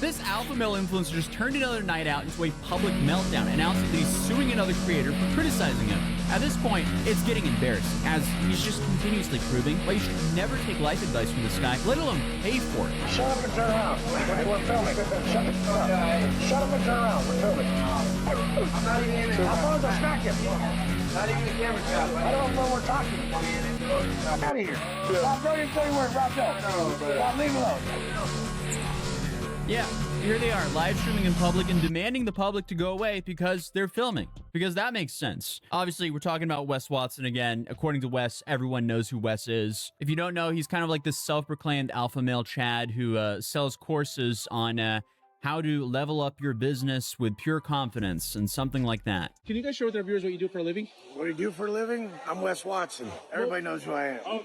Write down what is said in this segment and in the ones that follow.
This alpha male influencer just turned another night out into a public meltdown, announcing that he's suing another creator for criticizing him. At this point, it's getting embarrassing, as he's just continuously proving why you should never take life advice from this guy, let alone pay for it. Shut up and turn around. We're filming. Shut up and turn around. We're filming. I'm not even in it. How far is I smack you? Not even the camera shot. I don't know when we're talking. I'm out of here. Bob, don't even tell you where it dropped out. Bob, leave alone. Yeah, here they are, live streaming in public and demanding the public to go away because they're filming. Because that makes sense. Obviously, we're talking about Wes Watson again. According to Wes, everyone knows who Wes is. If you don't know, he's kind of like this self-proclaimed alpha male Chad who sells courses on how to level up your business with pure confidence and something like that. Can you guys share with our viewers what you do for a living? What do you do for a living? I'm Wes Watson. Everybody knows who I am. Oh,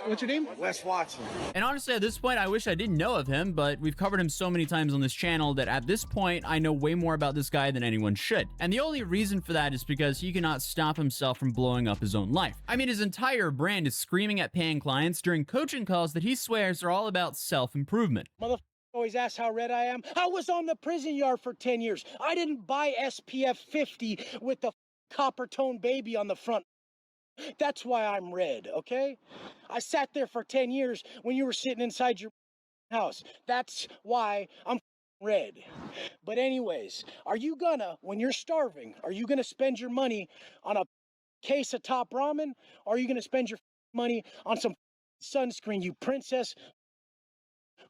what's your name? Wes Watson. And honestly, at this point, I wish I didn't know of him, but we've covered him so many times on this channel that at this point, I know way more about this guy than anyone should. And the only reason for that is because he cannot stop himself from blowing up his own life. I mean, his entire brand is screaming at paying clients during coaching calls that he swears are all about self-improvement. Always ask how red I am. I was on the prison yard for 10 years. I didn't buy SPF 50 with the copper tone baby on the front. That's why I'm red, okay? I sat there for 10 years when you were sitting inside your house. That's why I'm red. But anyways, are you gonna, when you're starving, are you gonna spend your money on a case of top ramen? Or are you gonna spend your money on some sunscreen, you princess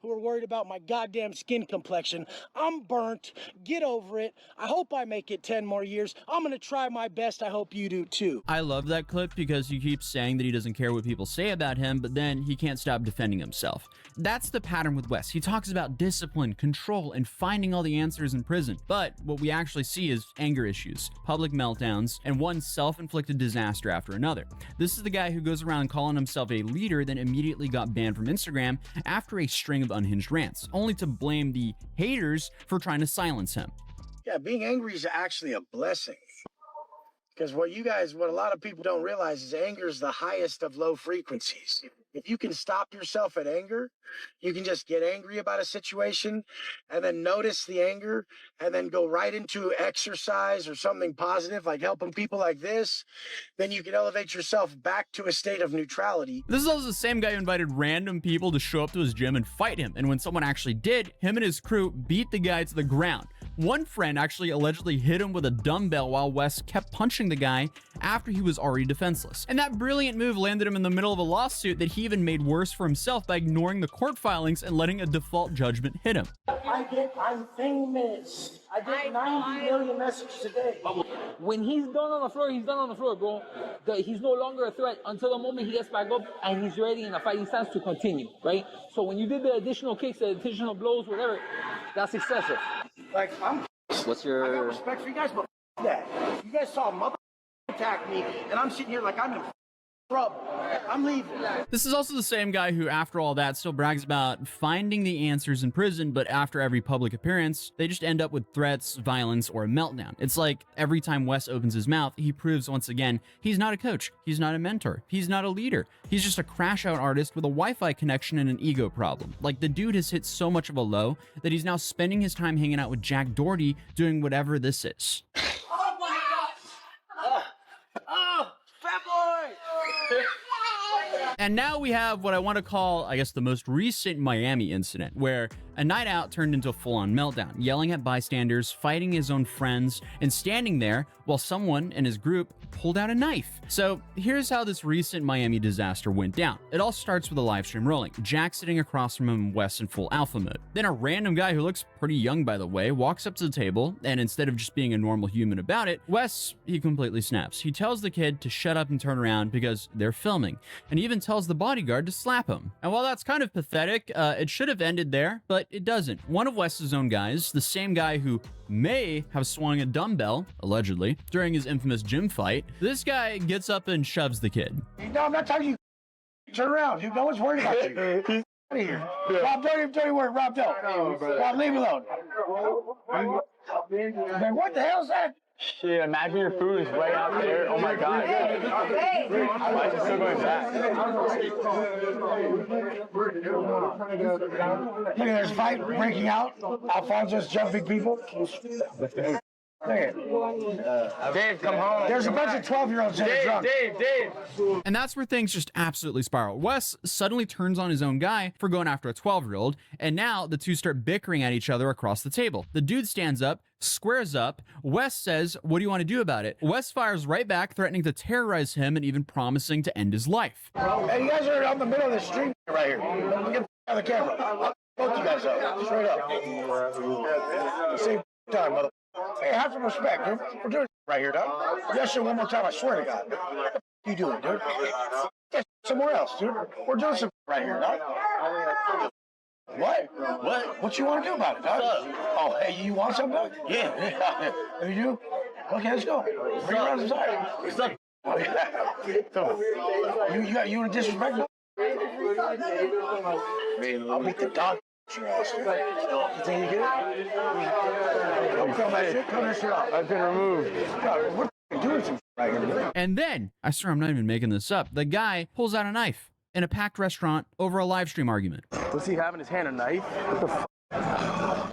who are worried about my goddamn skin complexion? I'm burnt. Get over it. I hope I make it 10 more years. I'm gonna try my best. I hope you do too. I love that clip because he keeps saying that he doesn't care what people say about him, but then he can't stop defending himself. That's the pattern with Wes. He talks about discipline, control, and finding all the answers in prison. But what we actually see is anger issues, public meltdowns, and one self-inflicted disaster after another. This is the guy who goes around calling himself a leader, then immediately got banned from Instagram after a string of unhinged rants, only to blame the haters for trying to silence him. Yeah, being angry is actually a blessing. Because what a lot of people don't realize is anger is the highest of low frequencies. If you can stop yourself at anger, you can just get angry about a situation and then notice the anger and then go right into exercise or something positive like helping people like this, then you can elevate yourself back to a state of neutrality. This is also the same guy who invited random people to show up to his gym and fight him. And when someone actually did, him and his crew beat the guy to the ground. One friend actually allegedly hit him with a dumbbell while Wes kept punching the guy after he was already defenseless. And that brilliant move landed him in the middle of a lawsuit that he even made worse for himself by ignoring the court filings and letting a default judgment hit him. I'm famous. I get 90 million messages a day. When he's done on the floor, he's done on the floor, bro. He's no longer a threat until the moment he gets back up and he's ready in a fighting stance to continue, right? So when you did the additional kicks, the additional blows, whatever, that's excessive. Like, What's I got respect for you guys, but that. You guys saw a mother attack me, and I'm sitting here like I'm in trouble. I'm leaving. This is also the same guy who, after all that, still brags about finding the answers in prison, but after every public appearance, they just end up with threats, violence, or a meltdown. It's like every time Wes opens his mouth, he proves once again he's not a coach, he's not a mentor, he's not a leader. He's just a crash-out artist with a Wi-Fi connection and an ego problem. Like, the dude has hit so much of a low that he's now spending his time hanging out with Jack Doherty doing whatever this is. Oh my gosh! Oh, fat boy! And now we have what I want to call, I guess, the most recent Miami incident, where a night out turned into a full-on meltdown, yelling at bystanders, fighting his own friends, and standing there while someone in his group pulled out a knife. So here's how this recent Miami disaster went down. It all starts with a live stream rolling, Jack sitting across from him and Wes in full alpha mode. Then a random guy who looks pretty young, by the way, walks up to the table, and instead of just being a normal human about it, Wes, he completely snaps. He tells the kid to shut up and turn around because they're filming, and even tells the bodyguard to slap him. And while that's kind of pathetic, it should have ended there, but it doesn't. One of Wes's own guys, the same guy who may have swung a dumbbell, allegedly, during his infamous gym fight, this guy gets up and shoves the kid. No, I'm not telling you. Turn around. No one's worried about you. He's out of here. Rob, don't even worry. Rob, don't. Rob, leave him alone. Man, what the hell is that? Shit, imagine your food is right out there. Oh my god. Why is it still going back? Look at this fight breaking out. Alfonso's jumping people. Look at it. Dave, come home. There's a bunch of 12-year-olds that are drunk. Dave. And that's where things just absolutely spiral. Wes suddenly turns on his own guy for going after a 12-year-old, and now the two start bickering at each other across the table. The dude stands up, squares up. Wes says, "What do you want to do about it?" Wes fires right back, threatening to terrorize him and even promising to end his life. Hey, you guys are out in the middle of the street right here. Get out of the camera. Both you guys up. Straight up. Same time, mother. Hey, have some respect, dude. We're doing right here, dog. Yes, sir, one more time, I swear to God. What the you doing, dude? Get somewhere else, dude. We're doing some right here, dog. What? What you want to do about it, dog? Oh, hey, you want something, dog? Yeah. You do? Okay, let's go. Bring it around the side. What's up? You want to disrespect me? I'll beat the dog. Your ass. You think you get it? Come that shit off. I've been removed. We're doing some right here. And then, I swear I'm not even making this up, the guy pulls out a knife in a packed restaurant over a live stream argument. What's he have in his hand? A knife? What the f?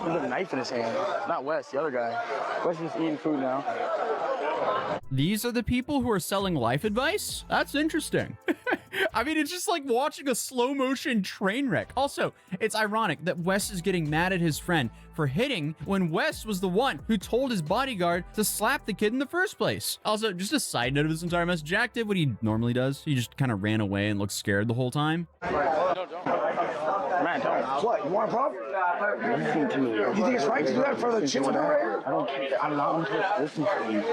With a knife in his hand. Not Wes, the other guy. Wes is eating food now. These are the people who are selling life advice? That's interesting. I mean, it's just like watching a slow motion train wreck. Also, it's ironic that Wes is getting mad at his friend for hitting when Wes was the one who told his bodyguard to slap the kid in the first place. Also, just a side note of this entire mess, Jack did what he normally does. He just kind of ran away and looked scared the whole time. No, don't. Man, don't. What? You want a problem? You think it's right to do that for the shit we're doing right here? I don't care. I'm not supposed to listen to you.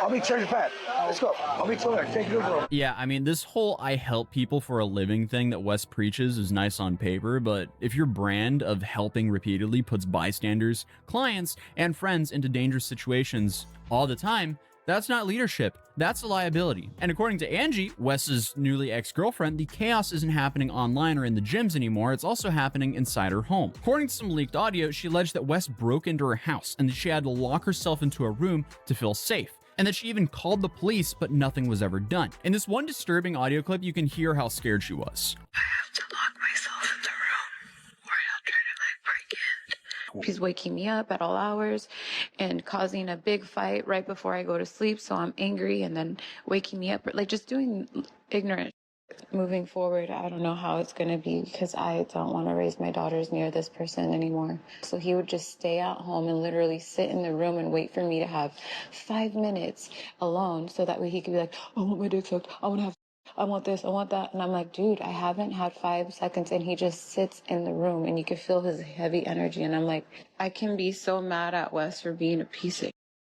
I'll be charging fat. Let's go. I'll be chilling there. Take it over. Yeah, I mean, this whole I help people for a living thing that Wes preaches is nice on paper, but if your brand of helping repeatedly puts bystanders, clients, and friends into dangerous situations all the time, that's not leadership. That's a liability. And according to Angie, Wes's newly ex-girlfriend, the chaos isn't happening online or in the gyms anymore. It's also happening inside her home. According to some leaked audio, she alleged that Wes broke into her house and that she had to lock herself into a room to feel safe, and that she even called the police, but nothing was ever done. In this one disturbing audio clip, you can hear how scared she was. I have to lock myself in the room or he'll try to break in. He's waking me up at all hours and causing a big fight right before I go to sleep, so I'm angry, and then waking me up, like just doing ignorant. Moving forward, I don't know how it's going to be because I don't want to raise my daughters near this person anymore. So he would just stay at home and literally sit in the room and wait for me to have 5 minutes alone so that way he could be like, I want my dick sucked. I want this, I want that. And I'm like, dude, I haven't had 5 seconds. And he just sits in the room and you can feel his heavy energy. And I'm like, I can be so mad at Wes for being a piece of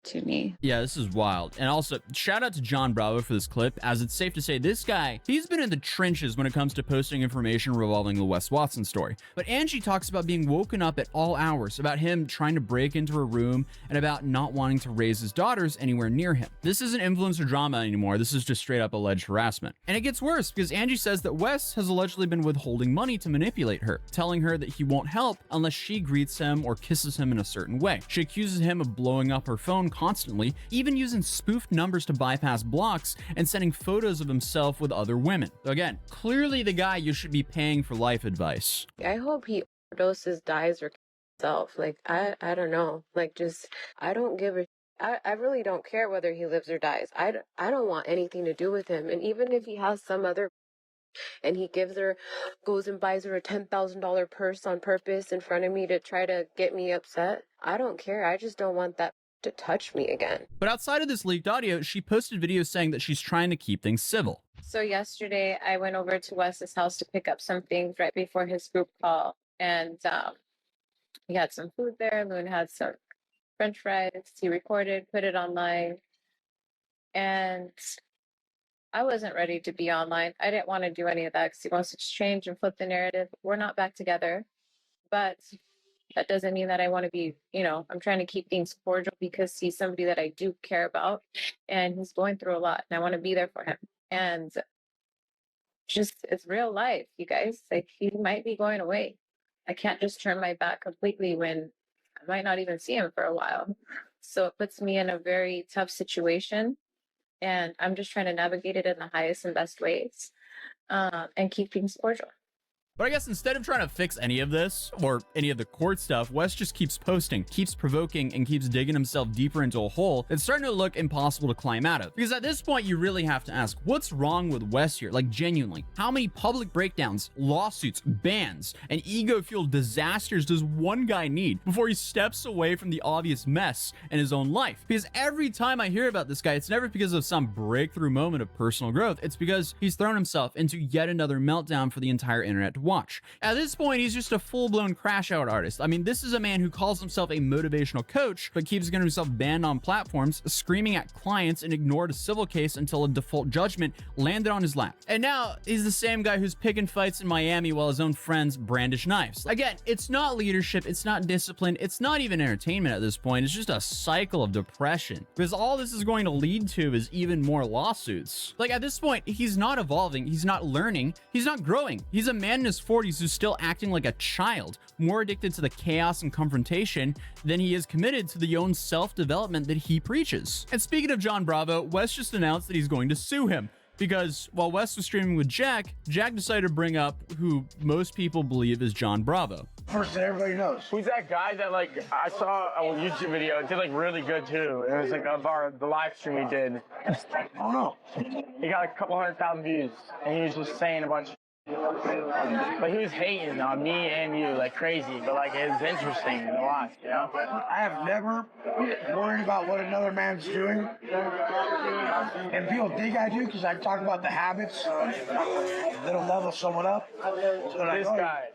to me. Yeah, this is wild. And also, shout out to John Bravo for this clip, as it's safe to say this guy, he's been in the trenches when it comes to posting information revolving the Wes Watson story. But Angie talks about being woken up at all hours, about him trying to break into her room, and about not wanting to raise his daughters anywhere near him. This isn't influencer drama anymore. This is just straight up alleged harassment. And it gets worse because Angie says that Wes has allegedly been withholding money to manipulate her, telling her that he won't help unless she greets him or kisses him in a certain way. She accuses him of blowing up her phone constantly, even using spoofed numbers to bypass blocks and sending photos of himself with other women. Again, clearly the guy you should be paying for life advice. I hope he overdoses, dies, or kills himself. Like, I don't know. Like, just, I don't give a I really don't care whether he lives or dies. I don't want anything to do with him. And even if he has some other and he goes and buys her a $10,000 purse on purpose in front of me to try to get me upset, I don't care. I just don't want that to touch me again. But outside of this leaked audio, she posted videos saying that she's trying to keep things civil. So yesterday I went over to Wes's house to pick up some things right before his group call, and he had some food there. Loon had some French fries. He recorded, put it online, and I wasn't ready to be online. I didn't want to do any of that because he wants to change and flip the narrative. We're not back together, but that doesn't mean that I want to be, I'm trying to keep things cordial because he's somebody that I do care about, and he's going through a lot, and I want to be there for him. And just, it's real life, you guys. Like, he might be going away. I can't just turn my back completely when I might not even see him for a while. So it puts me in a very tough situation. And I'm just trying to navigate it in the highest and best ways, and keep things cordial. But I guess instead of trying to fix any of this or any of the court stuff, Wes just keeps posting, keeps provoking, and keeps digging himself deeper into a hole that's starting to look impossible to climb out of. Because at this point, you really have to ask, what's wrong with Wes here? Like, genuinely, how many public breakdowns, lawsuits, bans, and ego-fueled disasters does one guy need before he steps away from the obvious mess in his own life? Because every time I hear about this guy, it's never because of some breakthrough moment of personal growth. It's because he's thrown himself into yet another meltdown for the entire internet to watch. At this point, he's just a full-blown crash-out artist. I mean, this is a man who calls himself a motivational coach, but keeps getting himself banned on platforms, screaming at clients, and ignored a civil case until a default judgment landed on his lap. And now, he's the same guy who's picking fights in Miami while his own friends brandish knives. Again, it's not leadership, it's not discipline, it's not even entertainment at this point, it's just a cycle of depression. Because all this is going to lead to is even more lawsuits. Like, at this point, he's not evolving, he's not learning, he's not growing. He's a man in his 40s who's still acting like a child, more addicted to the chaos and confrontation than he is committed to the own self-development that he preaches. And speaking of John Bravo, Wes just announced that he's going to sue him. Because while Wes was streaming with Jack decided to bring up who most people believe is John Bravo. Person everybody knows. Who's that guy that, like, I saw a YouTube video, it did, like, really good, too. It was, like, the live stream he did. I don't know. He got, like, a couple 100,000 views, and he was just saying a bunch of but he was hating on me and you like crazy, but like it's interesting to watch, you know? I have never worried about what another man's doing. And people think I do because I talk about the habits that'll level someone up. So this guy,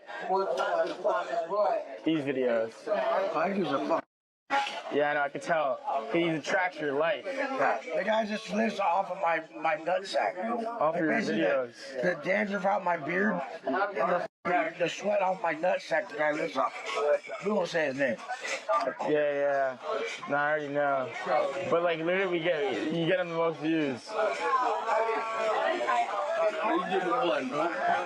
these videos. I gives a fuck. Yeah, I know, I can tell. He attracts your life. Yeah. The guy just lives off of my nutsack. Off your videos. The dandruff out my beard and the sweat off my nutsack the guy lives off. We won't say his name. Yeah. No, I already know. But like literally you get him the most views.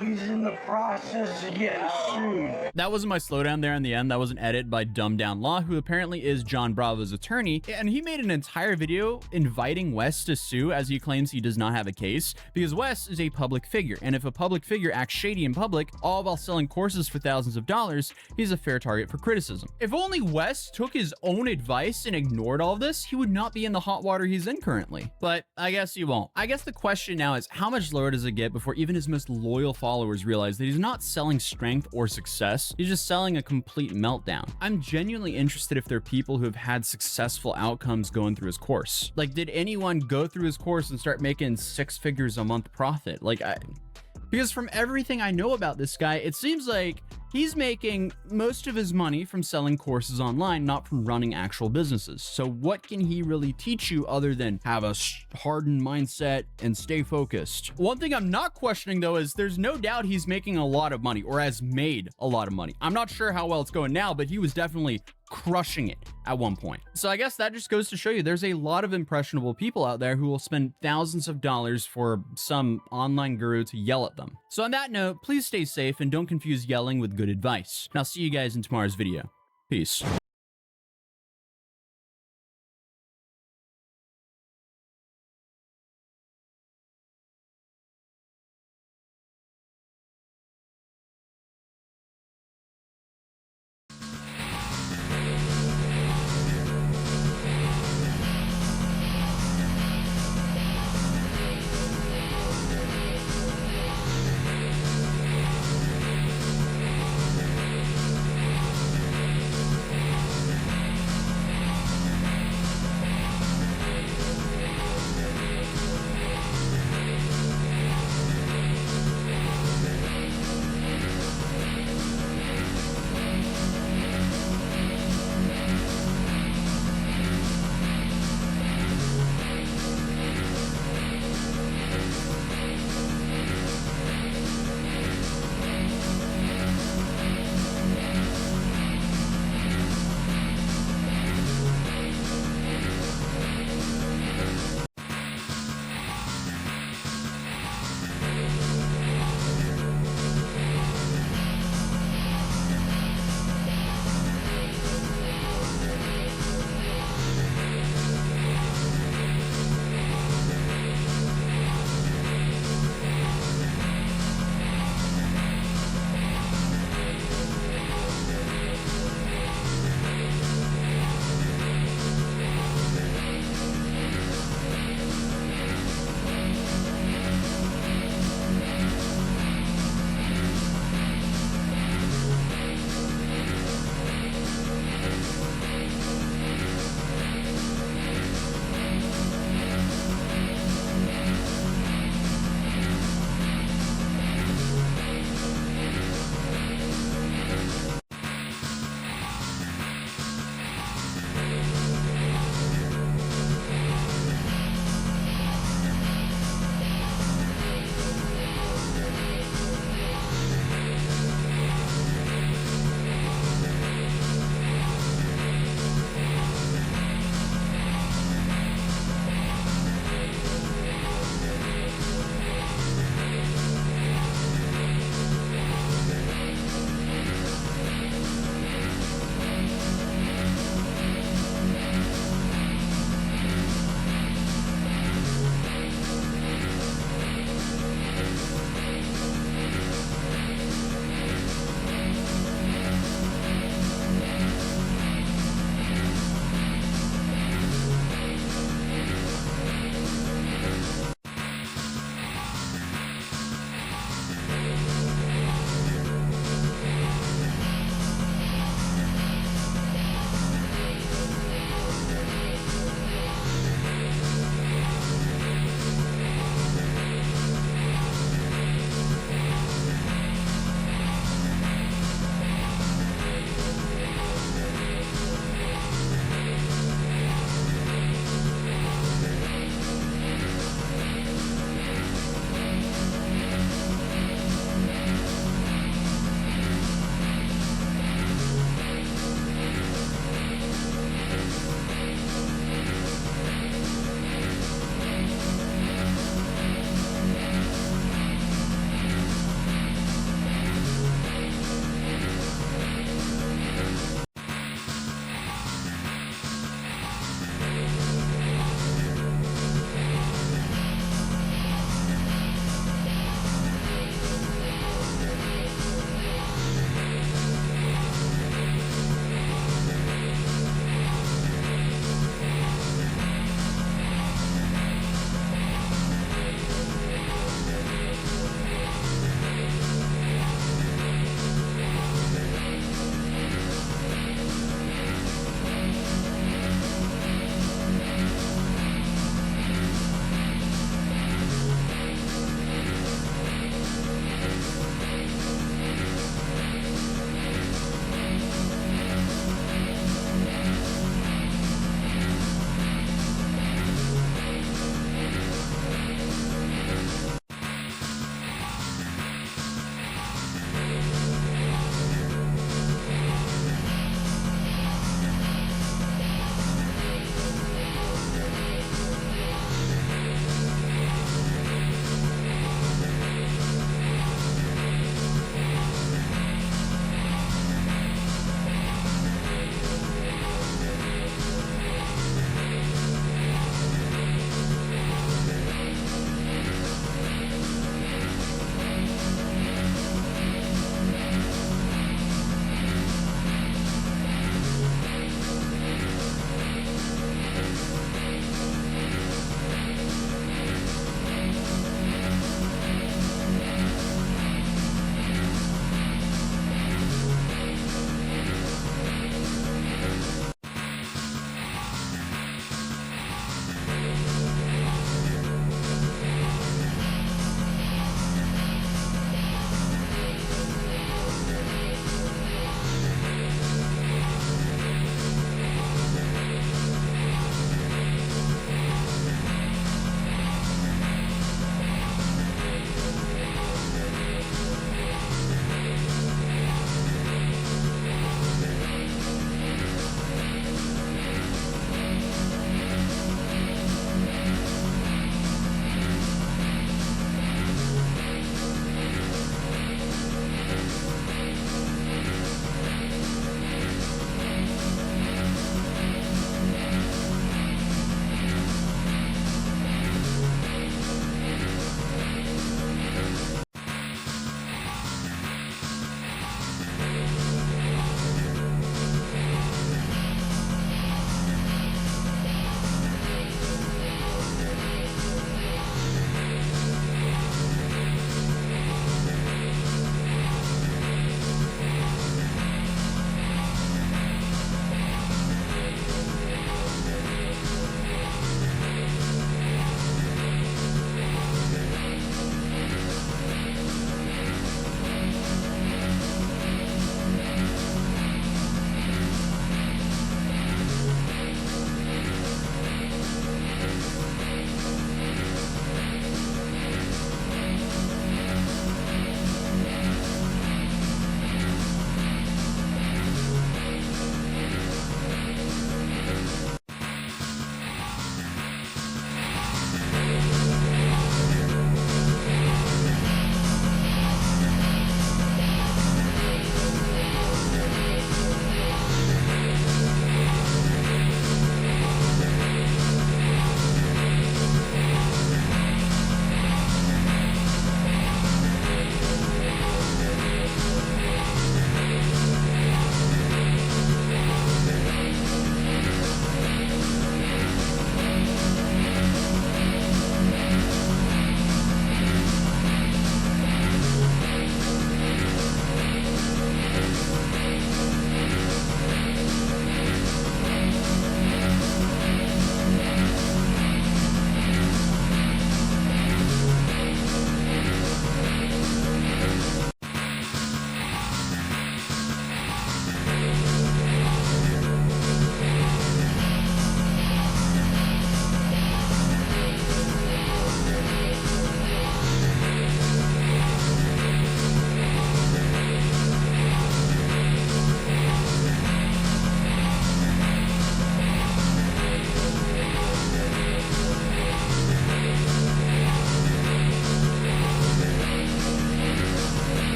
He's in the process of getting sued. That wasn't my slowdown there in the end. That was an edit by Dumbed Down Law, who apparently is John Bravo's attorney. And he made an entire video inviting Wes to sue, as he claims he does not have a case, because Wes is a public figure. And if a public figure acts shady in public, all while selling courses for thousands of dollars, he's a fair target for criticism. If only Wes took his own advice and ignored all of this, he would not be in the hot water he's in currently. But I guess he won't. I guess the question now is, how much lower does it get before even his most loyal followers realize that he's not selling strength or success, he's just selling a complete meltdown? I'm genuinely interested if there are people who have had successful outcomes going through his course. Like, did anyone go through his course and start making 6 figures a month profit? Because from everything I know about this guy, it seems like he's making most of his money from selling courses online, not from running actual businesses. So what can he really teach you other than have a hardened mindset and stay focused? One thing I'm not questioning though is there's no doubt he's making a lot of money, or has made a lot of money. I'm not sure how well it's going now, but he was definitely crushing it at one point. So I guess that just goes to show you there's a lot of impressionable people out there who will spend thousands of dollars for some online guru to yell at them. So on that note, please stay safe and don't confuse yelling with good advice. And I'll see you guys in tomorrow's video. Peace.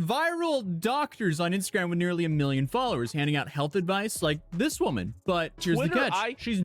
viral doctors on Instagram with nearly 1 million followers handing out health advice like this woman. But here's the catch.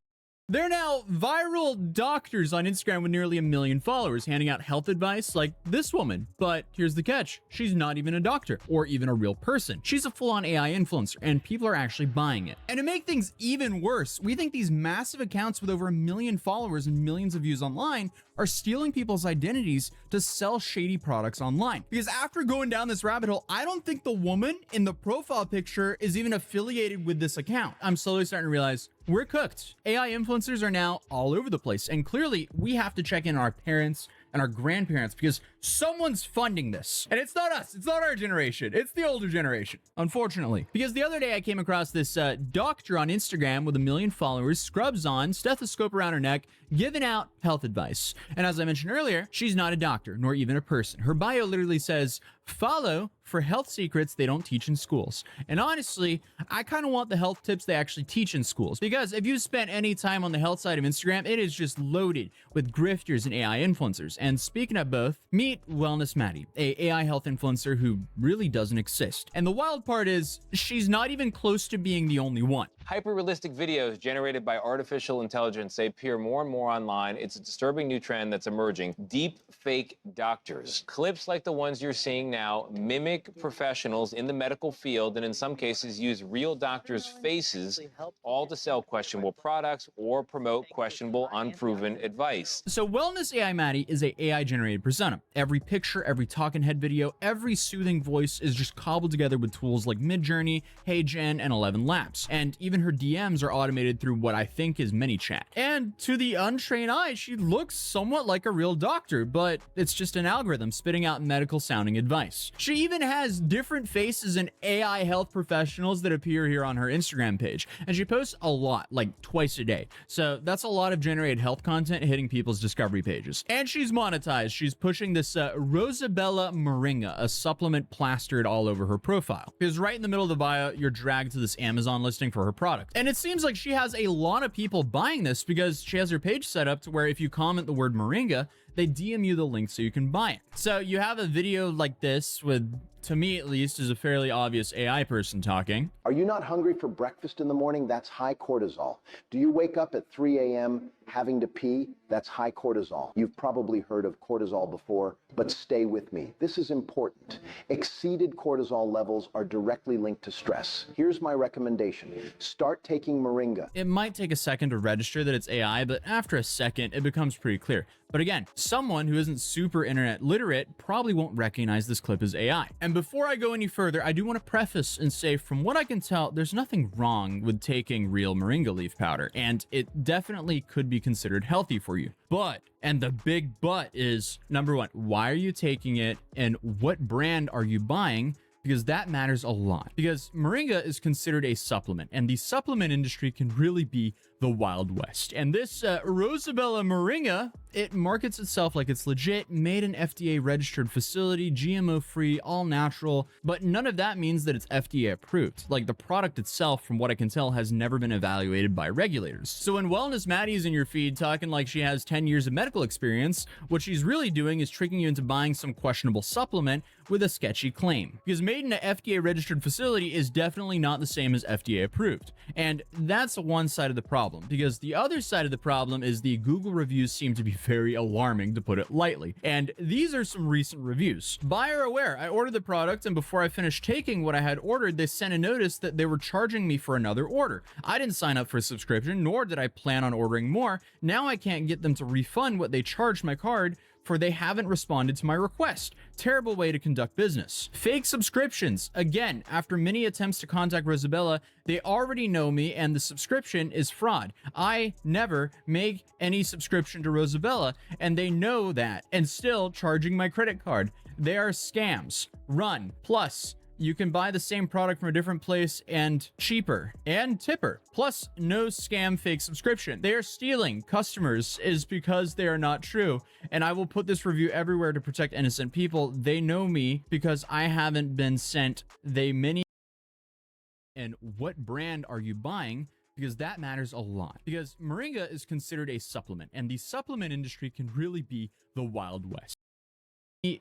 They're now viral doctors on Instagram with nearly 1 million followers handing out health advice like this woman. But here's the catch. She's not even a doctor or even a real person. She's a full-on AI influencer and people are actually buying it. And to make things even worse, we think these massive accounts with over 1 million followers and millions of views online are stealing people's identities to sell shady products online. Because after going down this rabbit hole, I don't think the woman in the profile picture is even affiliated with this account. I'm slowly starting to realize we're cooked. AI influencers are now all over the place, and clearly we have to check in on our parents and our grandparents because someone's funding this. And it's not us, it's not our generation, it's the older generation, unfortunately. Because the other day I came across this doctor on Instagram with 1 million followers, scrubs on, stethoscope around her neck, giving out health advice. And as I mentioned earlier, she's not a doctor, nor even a person. Her bio literally says, follow for health secrets they don't teach in schools. And honestly, I kind of want the health tips they actually teach in schools, because if you spent any time on the health side of Instagram, it is just loaded with grifters and AI influencers. And speaking of both, meet Wellness Maddie, a AI health influencer who really doesn't exist. And the wild part is, she's not even close to being the only one. Hyper-realistic videos generated by artificial intelligence, they appear more and more online. It's a disturbing new trend that's emerging. Deep fake doctors. Clips like the ones you're seeing now mimic professionals in the medical field and in some cases use real doctors' faces, all to sell questionable products or promote questionable, unproven advice. So Wellness AI Maddie is a AI-generated persona. Every picture, every talking head video, every soothing voice is just cobbled together with tools like Midjourney, HeyGen, and 11 Labs. And even her DMs are automated through what I think is ManyChat. And to the untrained eye, she looks somewhat like a real doctor, but it's just an algorithm spitting out medical sounding advice. She even has different faces and AI health professionals that appear here on her Instagram page. And she posts a lot, like twice a day. So that's a lot of generated health content hitting people's discovery pages. And she's monetized. She's pushing this Rosabella Moringa, a supplement plastered all over her profile. Because right in the middle of the bio, you're dragged to this Amazon listing for her product. And it seems like she has a lot of people buying this because she has her page set up to where if you comment the word Moringa, they DM you the link so you can buy it. So you have a video like this with, to me at least, is a fairly obvious AI person talking. Are you not hungry for breakfast in the morning? That's high cortisol. Do you wake up at 3 a.m. having to pee? That's high cortisol. You've probably heard of cortisol before, but stay with me. This is important. Exceeded cortisol levels are directly linked to stress. Here's my recommendation. Start taking Moringa. It might take a second to register that it's AI, but after a second, it becomes pretty clear. But again, someone who isn't super internet literate probably won't recognize this clip as AI. And before I go any further, I do want to preface and say, from what I can tell, there's nothing wrong with taking real moringa leaf powder, and it definitely could be considered healthy for you. But, and the big but is, number one, why are you taking it and what brand are you buying? Because that matters a lot. Because moringa is considered a supplement, and the supplement industry can really be the Wild West. And this Rosabella Moringa, it markets itself like it's legit, made in FDA registered facility, GMO free, all natural, but none of that means that it's FDA approved. Like, the product itself, from what I can tell, has never been evaluated by regulators. So when Wellness Maddie's in your feed talking like she has 10 years of medical experience, what she's really doing is tricking you into buying some questionable supplement with a sketchy claim. Because made in an FDA registered facility is definitely not the same as FDA approved. And that's one side of the problem, because the other side of the problem is the Google reviews seem to be very alarming, to put it lightly. And these are some recent reviews. Buyer aware, I ordered the product, and before I finished taking what I had ordered, they sent a notice that they were charging me for another order. I didn't sign up for a subscription, nor did I plan on ordering more. Now I can't get them to refund what they charged my card, for they haven't responded to my request. Terrible way to conduct business. Fake subscriptions. Again, after many attempts to contact Rosabella, they already know me and the subscription is fraud. I never make any subscription to Rosabella, and they know that, and still charging my credit card. They are scams. Run. Plus, you can buy the same product from a different place and cheaper and tipper. Plus, no scam fake subscription. They are stealing customers is because they are not true. And I will put this review everywhere to protect innocent people. They know me because I haven't been sent many. And what brand are you buying? Because that matters a lot. Because moringa is considered a supplement, and the supplement industry can really be the Wild West.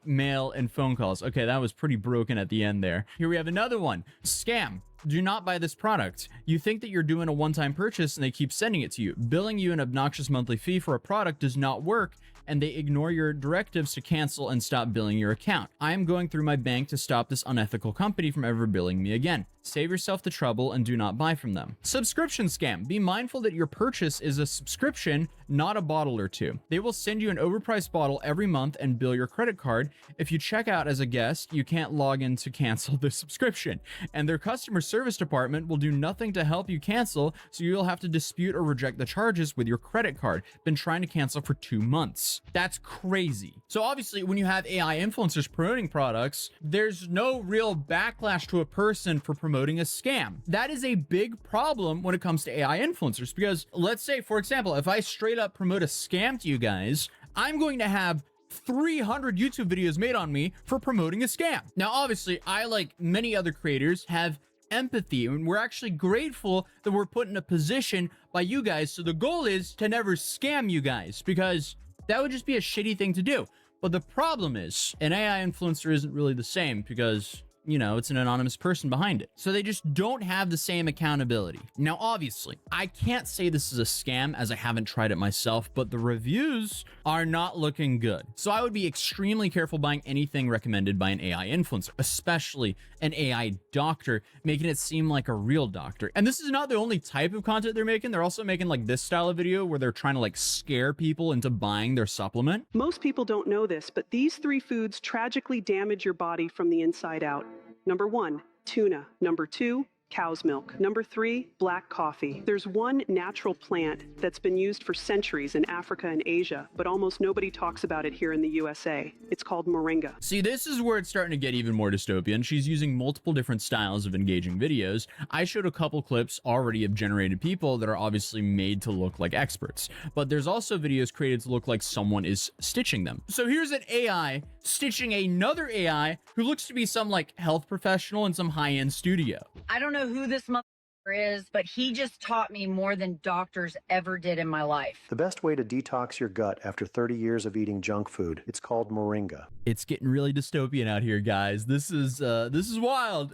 mail, and phone calls. Okay, that was pretty broken at the end there. Here we have another one. Scam. Do not buy this product. You think that you're doing a one-time purchase and they keep sending it to you. Billing you an obnoxious monthly fee for a product does not work, and they ignore your directives to cancel and stop billing your account. I am going through my bank to stop this unethical company from ever billing me again. Save yourself the trouble and do not buy from them. Subscription scam. Be mindful that your purchase is a subscription, not a bottle or two. They will send you an overpriced bottle every month and bill your credit card. If you check out as a guest, you can't log in to cancel the subscription, and their customer service department will do nothing to help you cancel, so you'll have to dispute or reject the charges with your credit card. Been trying to cancel for 2 months. That's crazy. So obviously, when you have AI influencers promoting products, there's no real backlash to a person for promoting a scam. That is a big problem when it comes to AI influencers, because let's say, for example, if I straight up promote a scam to you guys, I'm going to have 300 YouTube videos made on me for promoting a scam. Now, obviously, I, like many other creators, have empathy, and we're actually grateful that we're put in a position by you guys. So the goal is to never scam you guys, because that would just be a shitty thing to do. But the problem is, an AI influencer isn't really the same, because, you know, it's an anonymous person behind it. So they just don't have the same accountability. Now, obviously, I can't say this is a scam as I haven't tried it myself, but the reviews are not looking good. So I would be extremely careful buying anything recommended by an AI influencer, especially an AI doctor, making it seem like a real doctor. And this is not the only type of content they're making. They're also making like this style of video where they're trying to like scare people into buying their supplement. Most people don't know this, but these 3 foods tragically damage your body from the inside out. Number 1, tuna. Number 2, cow's milk. Number 3, black coffee. There's one natural plant that's been used for centuries in Africa and Asia, but almost nobody talks about it here in the USA. It's called moringa. See, this is where it's starting to get even more dystopian. She's using multiple different styles of engaging videos. I showed a couple clips already of generated people that are obviously made to look like experts, but there's also videos created to look like someone is stitching them. So here's an AI stitching another AI who looks to be some like health professional in some high-end studio. I don't know who this motherfucker is, but he just taught me more than doctors ever did in my life. The best way to detox your gut after 30 years of eating junk food, it's called moringa. It's getting really dystopian out here, guys. This is wild.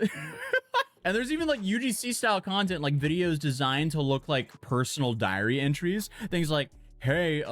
And there's even like UGC style content, like videos designed to look like personal diary entries. Things like, hey,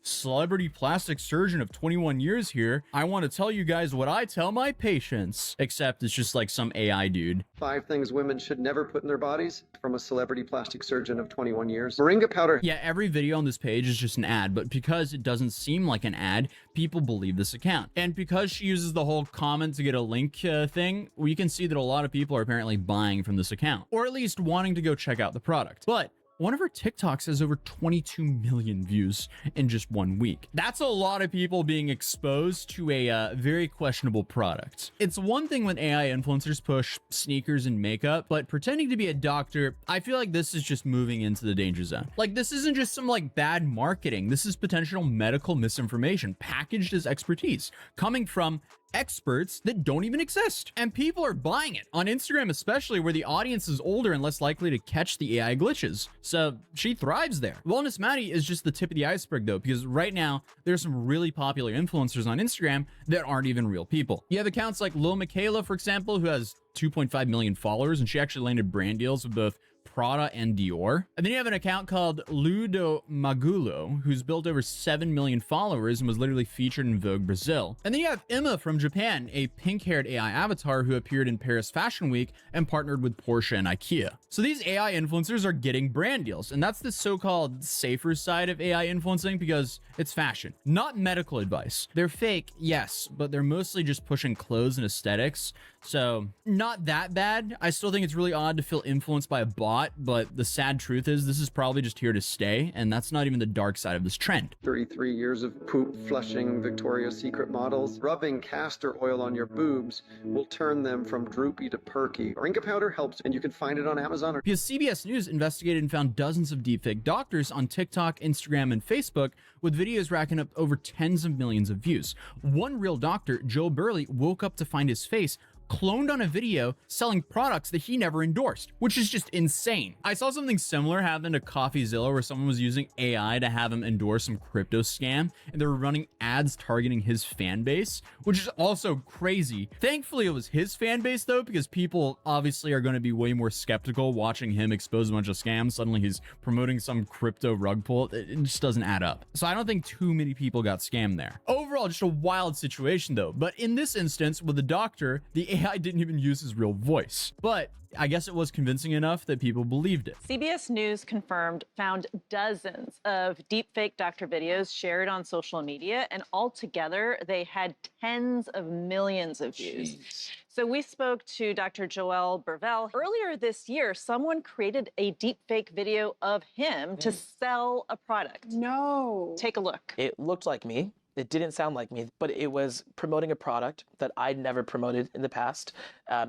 celebrity plastic surgeon of 21 years here. I want to tell you guys what I tell my patients. Except it's just like some AI dude. 5 things women should never put in their bodies from a celebrity plastic surgeon of 21 years. Moringa powder. Yeah, every video on this page is just an ad, but because it doesn't seem like an ad, people believe this account. And because she uses the whole comment to get a link thing, we can see that a lot of people are apparently buying from this account, or at least wanting to go check out the product. But one of her TikToks has over 22 million views in just 1 week. That's a lot of people being exposed to a very questionable product. It's one thing when AI influencers push sneakers and makeup, but pretending to be a doctor, I feel like this is just moving into the danger zone. Like, this isn't just some like bad marketing. This is potential medical misinformation packaged as expertise coming from experts that don't even exist, and people are buying it on Instagram, especially where the audience is older and less likely to catch the AI glitches. So she thrives there. Wellness Maddie is just the tip of the iceberg though, because right now there's some really popular influencers on Instagram that aren't even real people. You have accounts like Lil Michaela, for example, who has 2.5 million followers, and she actually landed brand deals with both Prada and Dior. And then you have an account called Ludo Magulo, who's built over 7 million followers and was literally featured in Vogue Brazil. And then you have Emma from Japan, a pink-haired AI avatar who appeared in Paris Fashion Week and partnered with Porsche and IKEA. So these AI influencers are getting brand deals, and that's the so-called safer side of AI influencing, because it's fashion, not medical advice. They're fake, yes, but they're mostly just pushing clothes and aesthetics, so not that bad. I still think it's really odd to feel influenced by a bot, but the sad truth is this is probably just here to stay, and that's not even the dark side of this trend. 33 years of poop flushing Victoria's Secret models. Rubbing castor oil on your boobs will turn them from droopy to perky. Moringa powder helps, and you can find it on Amazon. Because CBS News investigated and found dozens of deepfake doctors on TikTok, Instagram, and Facebook, with videos racking up over tens of millions of views. One real doctor, Joe Burley, woke up to find his face cloned on a video selling products that he never endorsed, which is just insane. I saw something similar happen to CoffeeZilla where someone was using AI to have him endorse some crypto scam, and they were running ads targeting his fan base, which is also crazy. Thankfully, it was his fan base though, because people obviously are going to be way more skeptical watching him expose a bunch of scams. Suddenly he's promoting some crypto rug pull. It just doesn't add up. So I don't think too many people got scammed there. Overall, just a wild situation though. But in this instance with the doctor, the AI didn't even use his real voice. But I guess it was convincing enough that people believed it. CBS News found dozens of deepfake doctor videos shared on social media, and altogether they had tens of millions of views. Jeez. So we spoke to Dr. Joel Bervel. Earlier this year, someone created a deepfake video of him to sell a product. No. Take a look. It looked like me. It didn't sound like me, but it was promoting a product that I'd never promoted in the past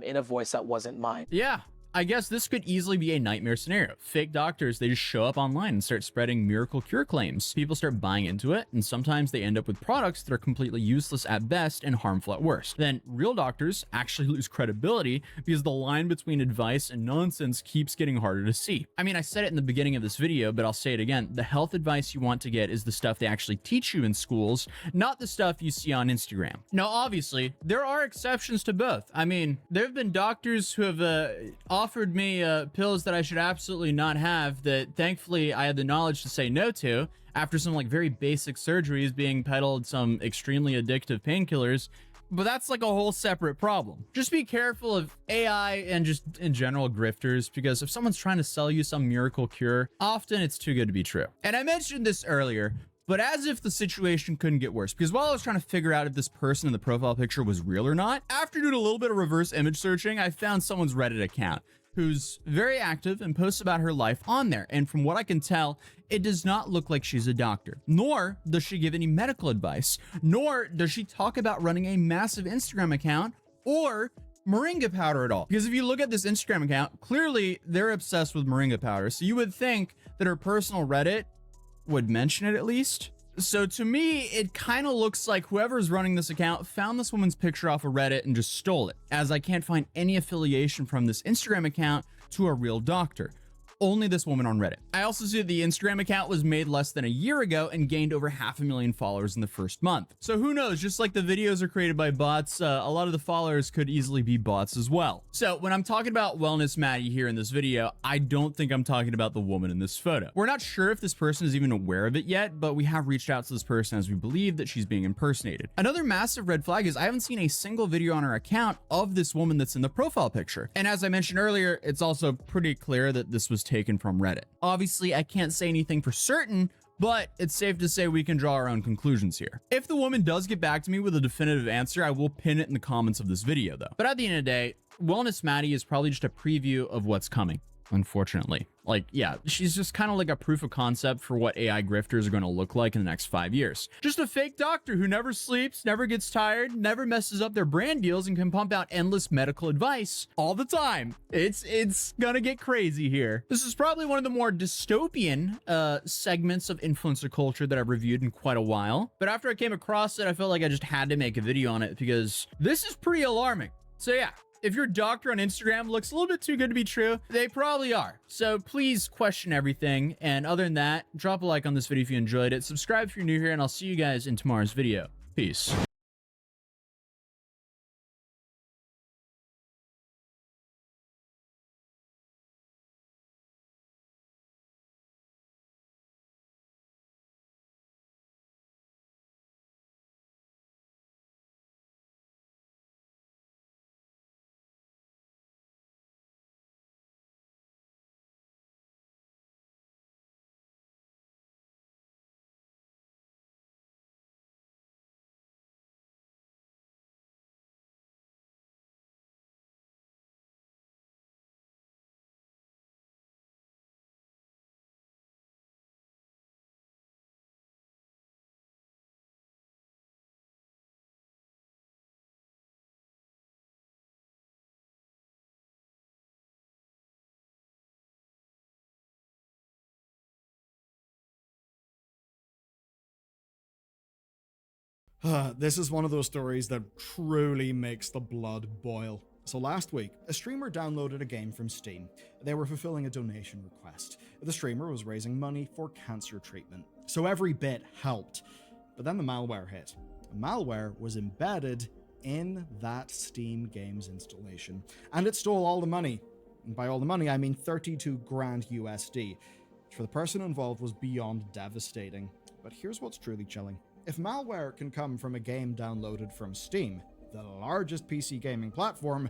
in a voice that wasn't mine. Yeah, I guess this could easily be a nightmare scenario. Fake doctors, they just show up online and start spreading miracle cure claims. People start buying into it, and sometimes they end up with products that are completely useless at best and harmful at worst. Then real doctors actually lose credibility because the line between advice and nonsense keeps getting harder to see. I mean, I said it in the beginning of this video, but I'll say it again. The health advice you want to get is the stuff they actually teach you in schools, not the stuff you see on Instagram. Now, obviously, there are exceptions to both. I mean, there have been doctors who have offered me pills that I should absolutely not have that thankfully I had the knowledge to say no to after some like very basic surgeries being peddled some extremely addictive painkillers. But that's like a whole separate problem. Just be careful of AI and just in general grifters, because if someone's trying to sell you some miracle cure, often it's too good to be true. And I mentioned this earlier, but as if the situation couldn't get worse, because while I was trying to figure out if this person in the profile picture was real or not, after doing a little bit of reverse image searching, I found someone's Reddit account who's very active and posts about her life on there. And from what I can tell, it does not look like she's a doctor, nor does she give any medical advice, nor does she talk about running a massive Instagram account or moringa powder at all. Because if you look at this Instagram account, clearly they're obsessed with moringa powder. So you would think that her personal Reddit would mention it at least. So to me, it kind of looks like whoever's running this account found this woman's picture off of Reddit and just stole it, as I can't find any affiliation from this Instagram account to a real doctor. Only this woman on Reddit. I also see that the Instagram account was made less than a year ago and gained over 500,000 followers in the first month. So who knows, just like the videos are created by bots, a lot of the followers could easily be bots as well. So when I'm talking about Wellness Maddie here in this video, I don't think I'm talking about the woman in this photo. We're not sure if this person is even aware of it yet, but we have reached out to this person as we believe that she's being impersonated. Another massive red flag is I haven't seen a single video on her account of this woman that's in the profile picture. And as I mentioned earlier, it's also pretty clear that this was taken from Reddit. Obviously, I can't say anything for certain, but it's safe to say we can draw our own conclusions here. If the woman does get back to me with a definitive answer, I will pin it in the comments of this video though. But at the end of the day, Wellness Maddie is probably just a preview of what's coming, unfortunately. Like, yeah, she's just kind of like a proof of concept for what AI grifters are going to look like in the next 5 years. Just a fake doctor who never sleeps, never gets tired, never messes up their brand deals, and can pump out endless medical advice all the time. It's gonna get crazy here. This is probably one of the more dystopian segments of influencer culture that I've reviewed in quite a while. But after I came across it, I felt like I just had to make a video on it because this is pretty alarming. So yeah, if your doctor on Instagram looks a little bit too good to be true, they probably are. So please question everything. And other than that, drop a like on this video if you enjoyed it. Subscribe if you're new here, and I'll see you guys in tomorrow's video. Peace. This is one of those stories that truly makes the blood boil. So last week, a streamer downloaded a game from Steam. They were fulfilling a donation request. The streamer was raising money for cancer treatment, so every bit helped. But then the malware hit. The malware was embedded in that Steam game's installation, and it stole all the money. And by all the money, I mean 32 grand USD, which for the person involved was beyond devastating. But here's what's truly chilling. If malware can come from a game downloaded from Steam, the largest PC gaming platform,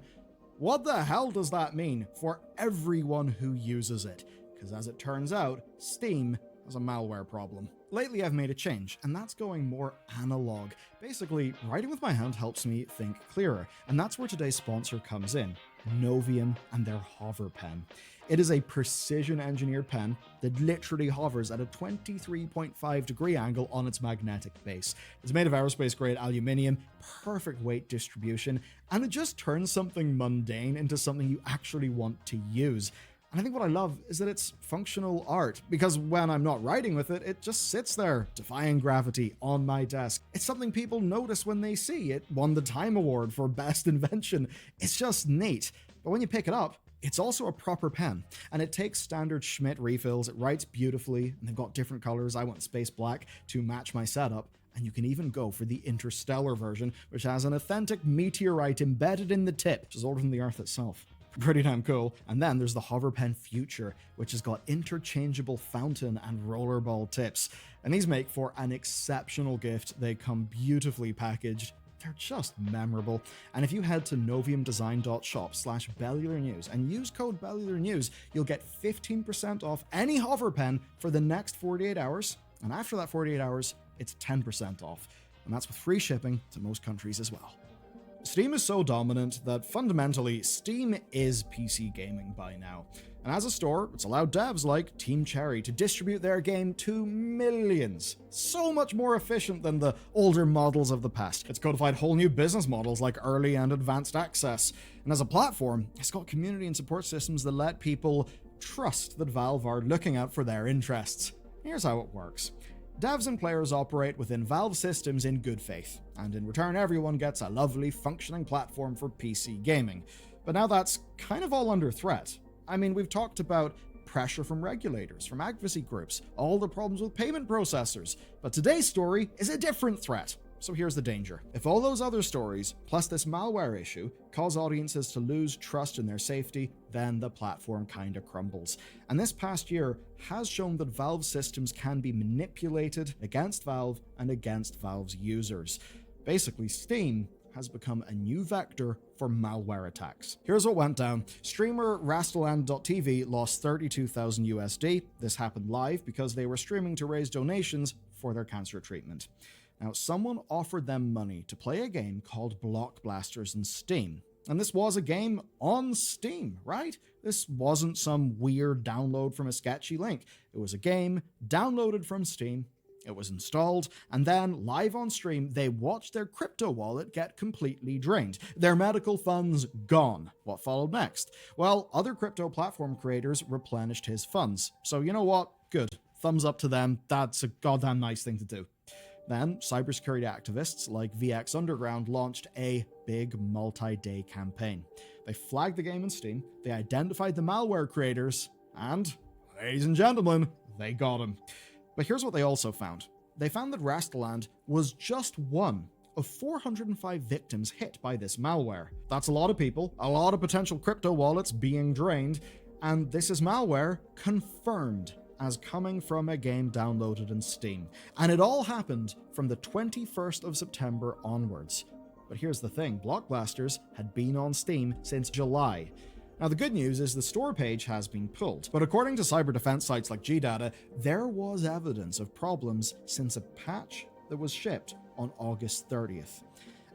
what the hell does that mean for everyone who uses it? Because as it turns out, Steam has a malware problem. Lately I've made a change, and that's going more analog. Basically, writing with my hand helps me think clearer, and that's where today's sponsor comes in, Novium and their Hover Pen. It is a precision-engineered pen that literally hovers at a 23.5-degree angle on its magnetic base. It's made of aerospace-grade aluminium, perfect weight distribution, and it just turns something mundane into something you actually want to use. And I think what I love is that it's functional art, because when I'm not writing with it, it just sits there, defying gravity, on my desk. It's something people notice when they see. It won the Time Award for Best Invention. It's just neat. But when you pick it up, it's also a proper pen, and it takes standard Schmidt refills, it writes beautifully, and they've got different colors. I went space black to match my setup, and you can even go for the interstellar version, which has an authentic meteorite embedded in the tip, which is older than the Earth itself. Pretty damn cool. And then there's the Hover Pen Future, which has got interchangeable fountain and rollerball tips, and these make for an exceptional gift. They come beautifully packaged. They're just memorable. And if you head to noviumdesign.shop/BellularNews and use code BellularNews, you'll get 15% off any Hover Pen for the next 48 hours. And after that 48 hours, it's 10% off. And that's with free shipping to most countries as well. Steam is so dominant that fundamentally, Steam is PC gaming by now. And as a store, it's allowed devs like Team Cherry to distribute their game to millions. So much more efficient than the older models of the past. It's codified whole new business models like early and advanced access. And as a platform, it's got community and support systems that let people trust that Valve are looking out for their interests. Here's how it works. Devs and players operate within Valve systems in good faith, and in return everyone gets a lovely functioning platform for PC gaming. But now that's kind of all under threat. I mean, we've talked about pressure from regulators, from advocacy groups, all the problems with payment processors, but today's story is a different threat. So here's the danger. If all those other stories, plus this malware issue, cause audiences to lose trust in their safety, then the platform kinda crumbles. And this past year has shown that Valve systems can be manipulated against Valve and against Valve's users. Basically, Steam has become a new vector for malware attacks. Here's what went down. Streamer Rastaland.tv lost 32,000 USD. This happened live because they were streaming to raise donations for their cancer treatment. Now, someone offered them money to play a game called Block Blasters in Steam. And this was a game on Steam, right? This wasn't some weird download from a sketchy link. It was a game downloaded from Steam. It was installed, and then, live on stream, they watched their crypto wallet get completely drained. Their medical funds gone. What followed next? Well, other crypto platform creators replenished his funds. So you know what? Good. Thumbs up to them. That's a goddamn nice thing to do. Then, cybersecurity activists like VX Underground launched a big multi-day campaign. They flagged the game in Steam, they identified the malware creators, and, ladies and gentlemen, they got them. But here's what they also found. They found that Rastaland was just one of 405 victims hit by this malware. That's a lot of people, a lot of potential crypto wallets being drained, and this is malware confirmed as coming from a game downloaded in Steam. And it all happened from the 21st of September onwards. But here's the thing, Block Blasters had been on Steam since July. Now the good news is the store page has been pulled, but according to cyber defense sites like GData, there was evidence of problems since a patch that was shipped on August 30th.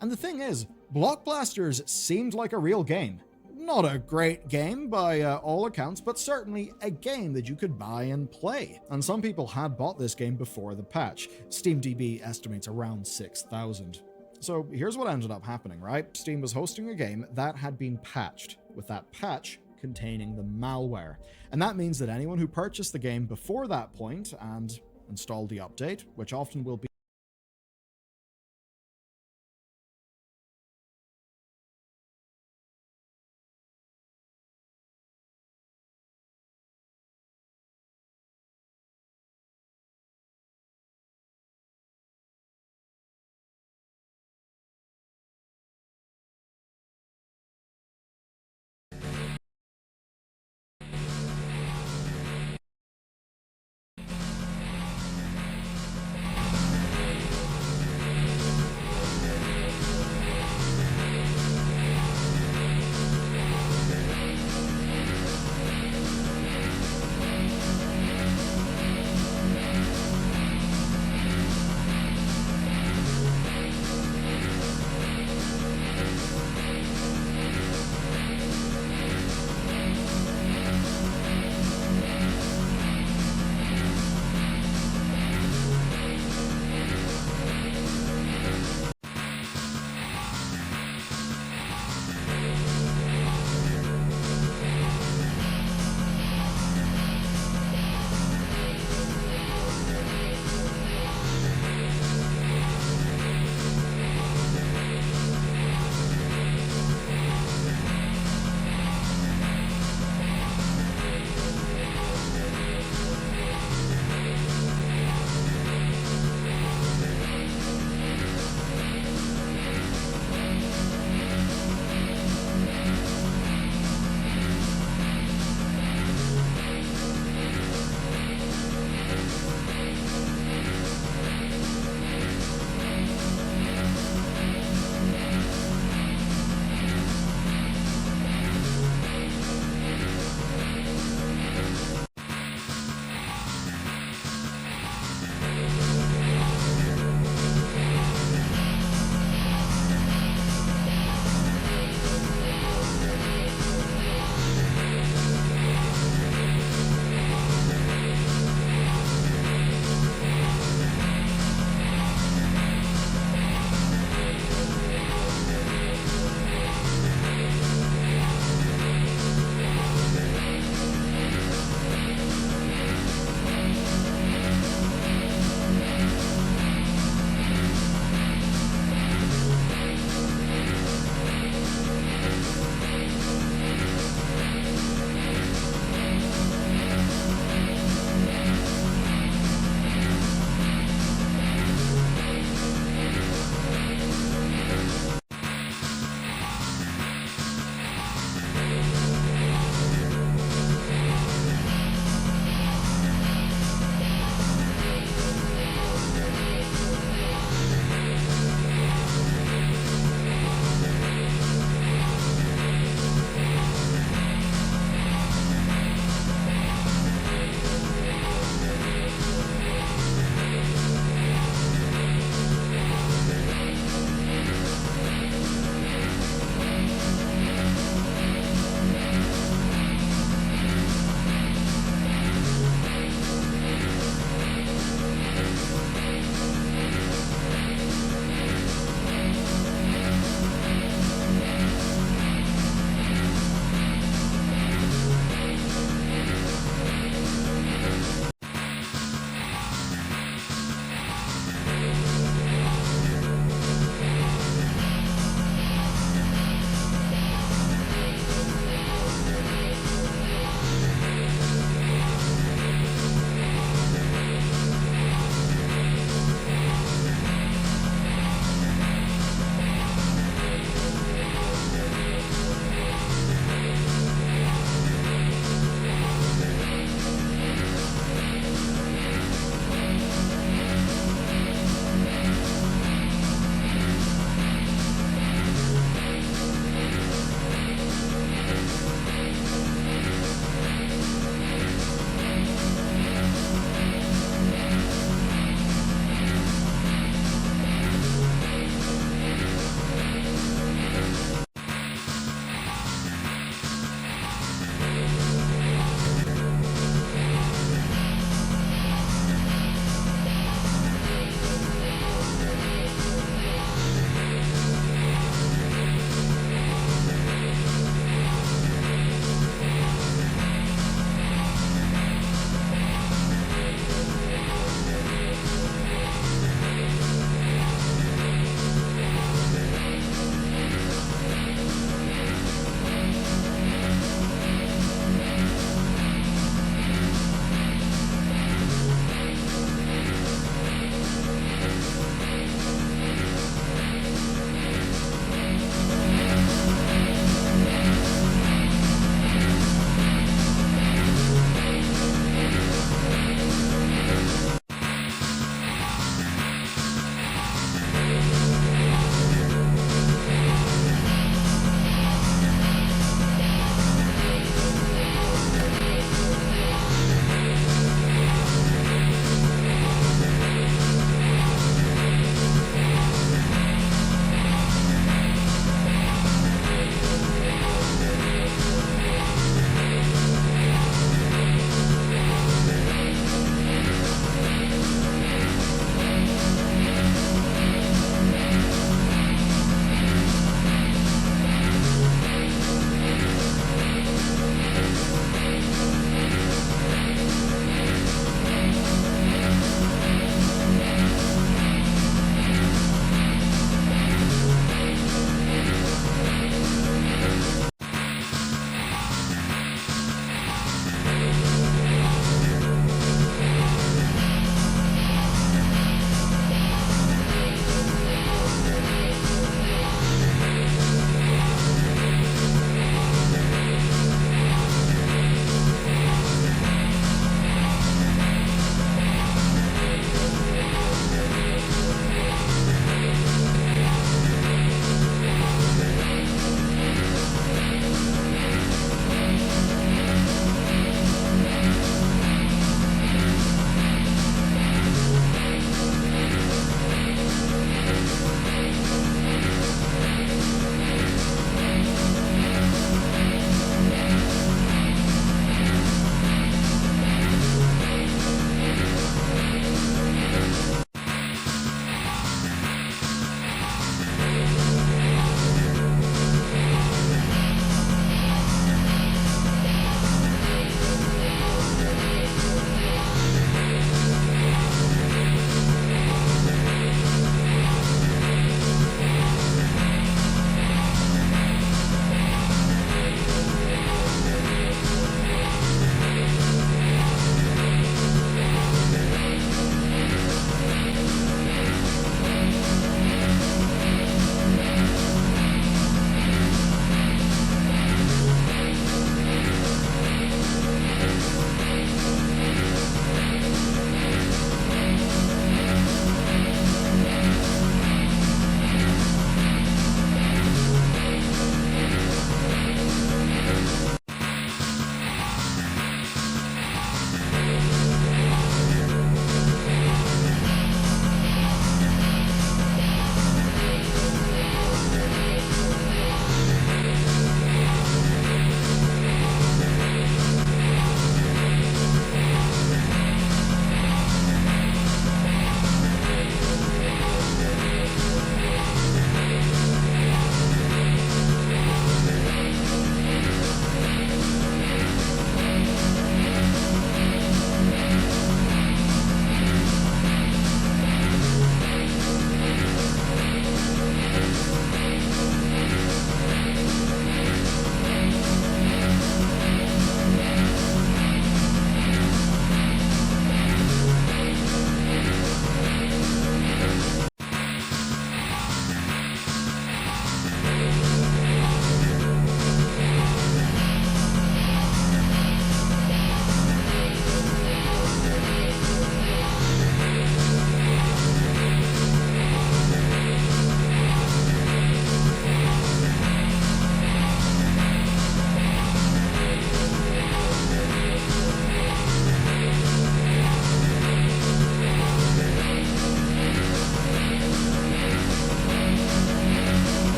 And the thing is, Block Blasters seemed like a real game. Not a great game by all accounts, but certainly a game that you could buy and play. And some people had bought this game before the patch. SteamDB estimates around 6,000. So here's what ended up happening, right? Steam was hosting a game that had been patched, with that patch containing the malware. And that means that anyone who purchased the game before that point and installed the update, which often will be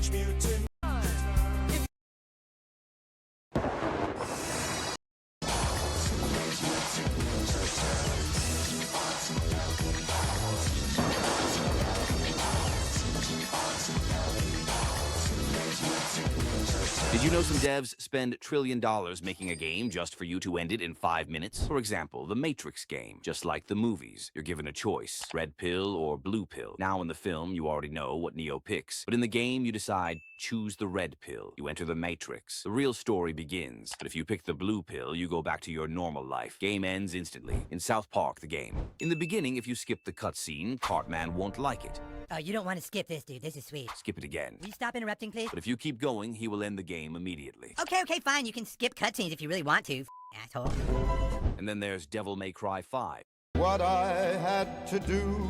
Teenage Mutant. Did you know some devs spend $1 trillion making a game just for you to end it in 5 minutes? For example, the Matrix game. Just like the movies, you're given a choice, red pill or blue pill. Now in the film, you already know what Neo picks. But in the game, you decide, choose the red pill. You enter the Matrix. The real story begins. But if you pick the blue pill, you go back to your normal life. Game ends instantly. In South Park, the game. In the beginning, if you skip the cutscene, Cartman won't like it. Oh, you don't want to skip this, dude. This is sweet. Skip it again. Will you stop interrupting, please? But if you keep going, he will end the game immediately. Okay, fine. You can skip cutscenes if you really want to, asshole. And then there's Devil May Cry 5. What I had to do.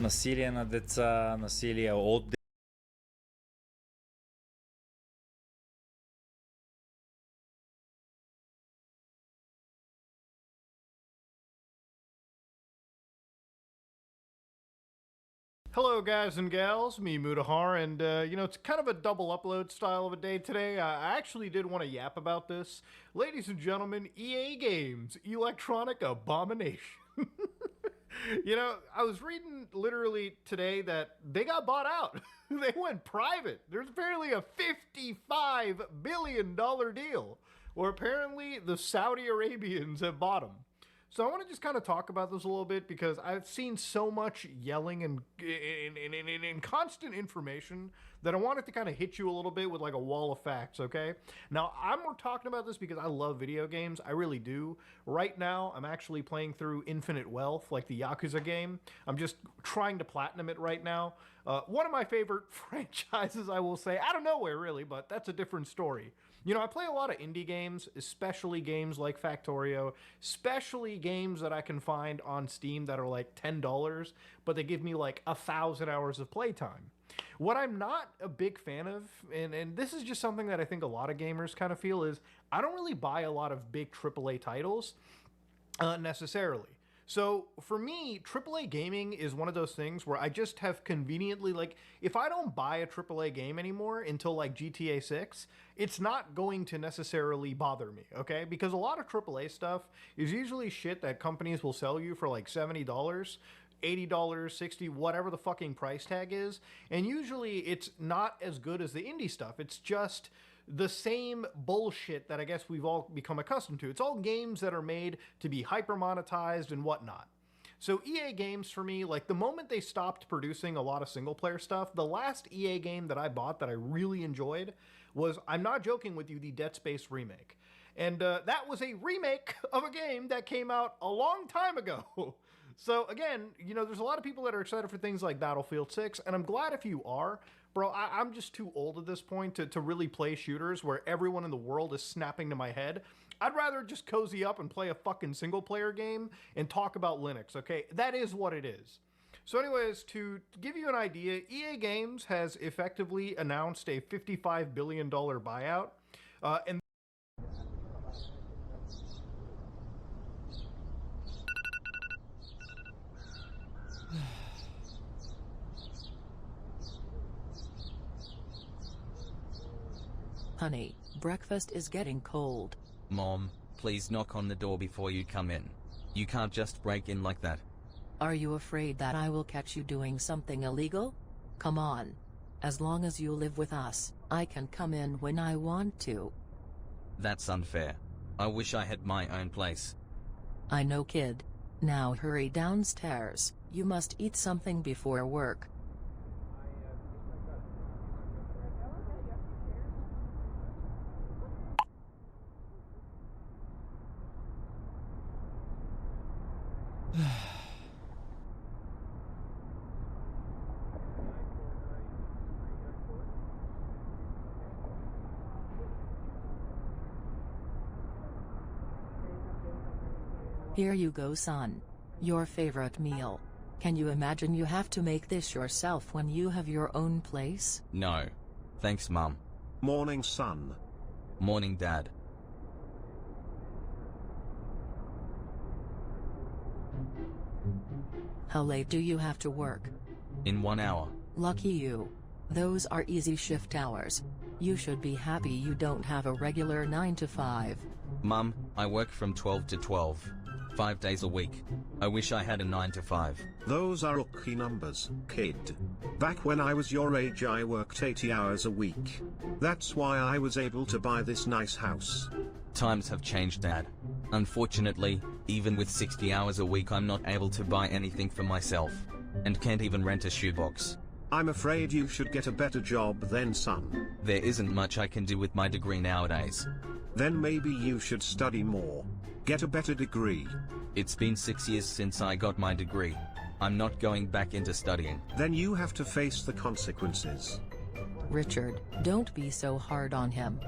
Насилие на деца, насилие от Hello guys and gals, me Mutahar, and it's kind of a double upload style of a day today. I actually did want to yap about this. Ladies and gentlemen, EA Games, Electronic Abomination. I was reading literally today that they got bought out. They went private. There's apparently a $55 billion deal, where apparently the Saudi Arabians have bought them. So I want to just kind of talk about this a little bit because I've seen so much yelling and constant information that I wanted to kind of hit you a little bit with like a wall of facts, okay? Now, I'm talking about this because I love video games. I really do. Right now, I'm actually playing through Infinite Wealth, like the Yakuza game. I'm just trying to platinum it right now. One of my favorite franchises, I will say. Out of nowhere, really, but that's a different story. I play a lot of indie games, especially games like Factorio, especially games that I can find on Steam that are like $10, but they give me like 1,000 hours of playtime. What I'm not a big fan of, and this is just something that I think a lot of gamers kind of feel, is I don't really buy a lot of big AAA titles necessarily. So for me, AAA gaming is one of those things where I just have conveniently, like, if I don't buy a AAA game anymore until like GTA 6, it's not going to necessarily bother me, okay? Because a lot of AAA stuff is usually shit that companies will sell you for like $70, $80, $60, whatever the fucking price tag is. And usually it's not as good as the indie stuff. It's just the same bullshit that I guess we've all become accustomed to. It's all games that are made to be hyper monetized and whatnot. So EA Games, for me, like the moment they stopped producing a lot of single player stuff, the last EA game that I bought that I really enjoyed was, I'm not joking with you, the Dead Space remake. And that was a remake of a game that came out a long time ago. So again, there's a lot of people that are excited for things like Battlefield 6, and I'm glad if you are. Bro, I'm just too old at this point to really play shooters where everyone in the world is snapping to my head. I'd rather just cozy up and play a fucking single player game and talk about Linux, okay? That is what it is. So anyways, to give you an idea, EA Games has effectively announced a $55 billion buyout. And Honey, breakfast is getting cold. Mom, please knock on the door before you come in. You can't just break in like that. Are you afraid that I will catch you doing something illegal? Come on. As long as you live with us, I can come in when I want to. That's unfair. I wish I had my own place. I know, kid. Now hurry downstairs. You must eat something before work. Here you go, son. Your favorite meal. Can you imagine you have to make this yourself when you have your own place? No. Thanks, Mom. Morning, son. Morning, Dad. How late do you have to work? In 1 hour. Lucky you. Those are easy shift hours. You should be happy you don't have a regular 9 to 5. Mum, I work from 12 to 12. 5 days a week. I wish I had a 9 to 5. Those are lucky numbers, kid. Back when I was your age, I worked 80 hours a week. That's why I was able to buy this nice house. Times have changed, Dad. Unfortunately, even with 60 hours a week, I'm not able to buy anything for myself. And can't even rent a shoebox. I'm afraid you should get a better job then, son. There isn't much I can do with my degree nowadays. Then maybe you should study more. Get a better degree. It's been 6 years since I got my degree. I'm not going back into studying. Then you have to face the consequences. Richard, don't be so hard on him.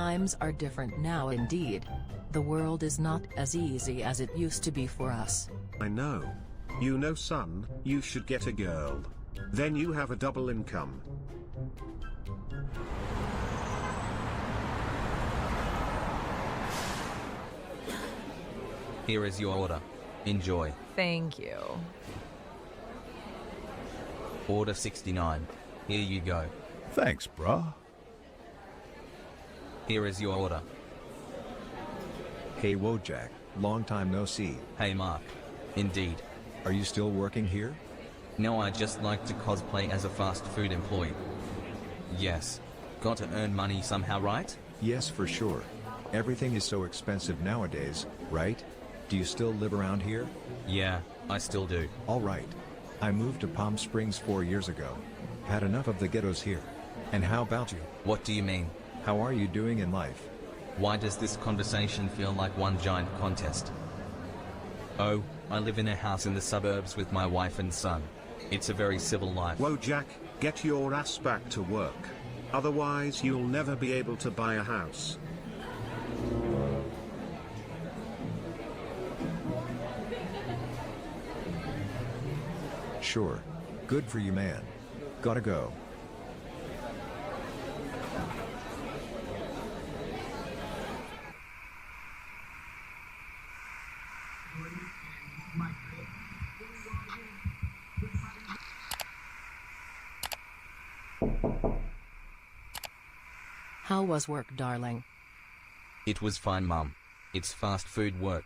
Times are different now indeed. The world is not as easy as it used to be for us. I know. You know, son, you should get a girl. Then you have a double income. Here is your order. Enjoy. Thank you. Order 69. Here you go. Thanks, bruh. Here is your order. Hey, Wojak. Long time no see. Hey, Mark. Indeed. Are you still working here? No, I just like to cosplay as a fast food employee. Yes. Got to earn money somehow, right? Yes, for sure. Everything is so expensive nowadays, right? Do you still live around here? Yeah, I still do. All right. I moved to Palm Springs 4 years ago. Had enough of the ghettos here. And how about you? What do you mean? How are you doing in life? Why does this conversation feel like one giant contest? Oh, I live in a house in the suburbs with my wife and son. It's a very civil life. Wojak, get your ass back to work. Otherwise you'll never be able to buy a house. Sure. Good for you, man. Gotta go. How was work, darling? It was fine, Mum. It's fast food work.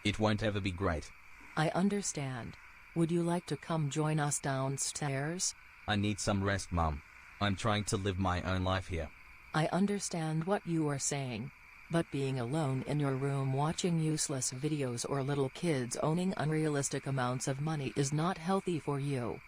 It won't ever be great. I understand. Would you like to come join us downstairs? I need some rest, Mum. I'm trying to live my own life here. I understand what you are saying. But being alone in your room watching useless videos or little kids owning unrealistic amounts of money is not healthy for you.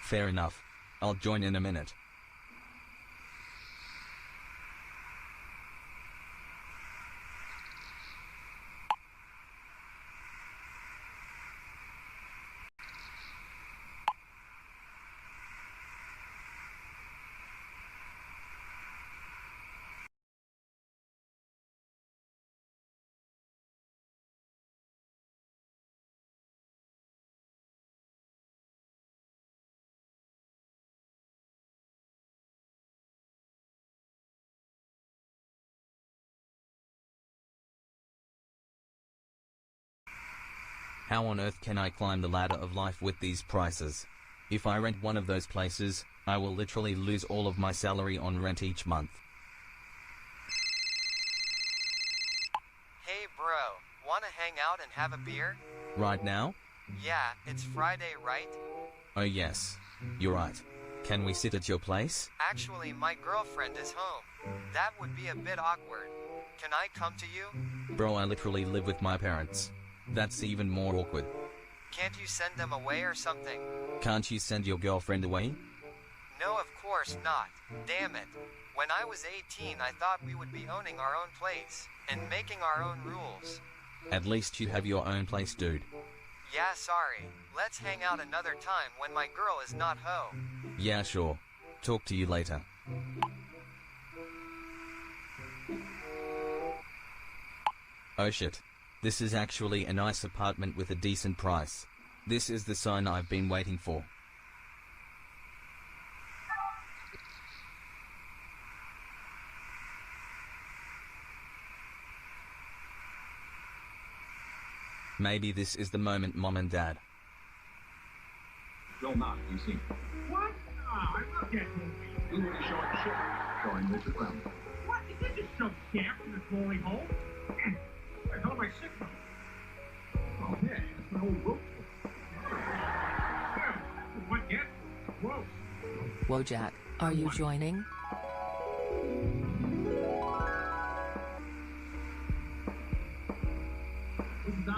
Fair enough. I'll join in a minute. How on earth can I climb the ladder of life with these prices? If I rent one of those places, I will literally lose all of my salary on rent each month. Hey bro, wanna hang out and have a beer? Right now? Yeah, it's Friday, right? Oh yes, you're right. Can we sit at your place? Actually, my girlfriend is home. That would be a bit awkward. Can I come to you? Bro, I literally live with my parents. That's even more awkward. Can't you send them away or something? Can't you send your girlfriend away? No, of course not. Damn it. When I was 18, I thought we would be owning our own place and making our own rules. At least you have your own place, dude. Yeah, sorry. Let's hang out another time when my girl is not home. Yeah, sure. Talk to you later. Oh shit. This is actually a nice apartment with a decent price. This is the sign I've been waiting for. Maybe this is the moment, Mom and Dad. Will not be seen. What? Ah, I'm not getting movie. We will be showing shit. Showing Richard Brown. What? Is this just some scam from this glory hole? I held my signal. Oh, yeah, it's an old rope. What yet? Whoa. Wojak, are you joining?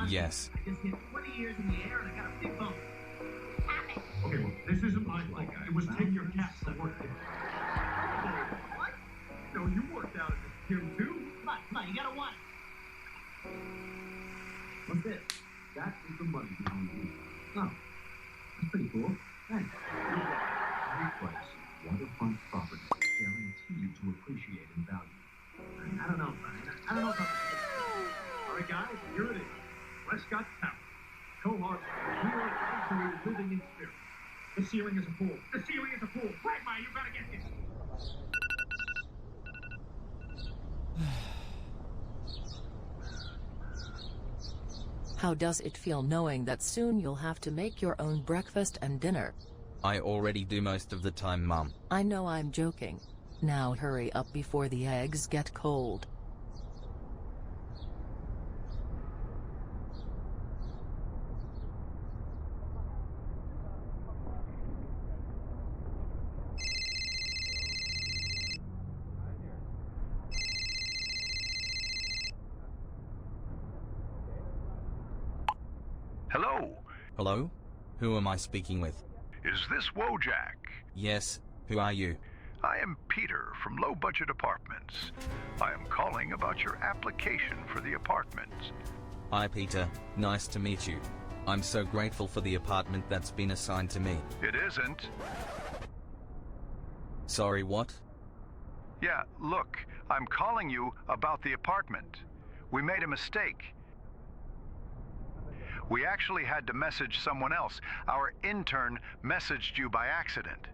Yes. I just hit 20 years in the air and I got a big bump. Okay, well, this isn't my fault. It was take your cats to work there. What? No, you worked out at this gym too. Come on, you gotta watch. What's this? That is the money behind you. Oh, that's pretty cool. Thanks. You're welcome. Great price. Waterfront property. Guaranteed to appreciate in value. I don't know, Brian. I don't know about this. All right, guys, here it is. Prescott Tower. Cohort, pure luxury living experience. The ceiling is a pool. The ceiling is a pool. Quagmire, you gotta get this. How does it feel knowing that soon you'll have to make your own breakfast and dinner? I already do most of the time, Mom. I know I'm joking. Now hurry up before the eggs get cold. Hello? Hello? Who am I speaking with? Is this Wojak? Yes. Who are you? I am Peter from Low Budget Apartments. I am calling about your application for the apartments. Hi, Peter. Nice to meet you. I'm so grateful for the apartment that's been assigned to me. It isn't. Sorry, what? Yeah, look, I'm calling you about the apartment. We made a mistake. We actually had to message someone else. Our intern messaged you by accident.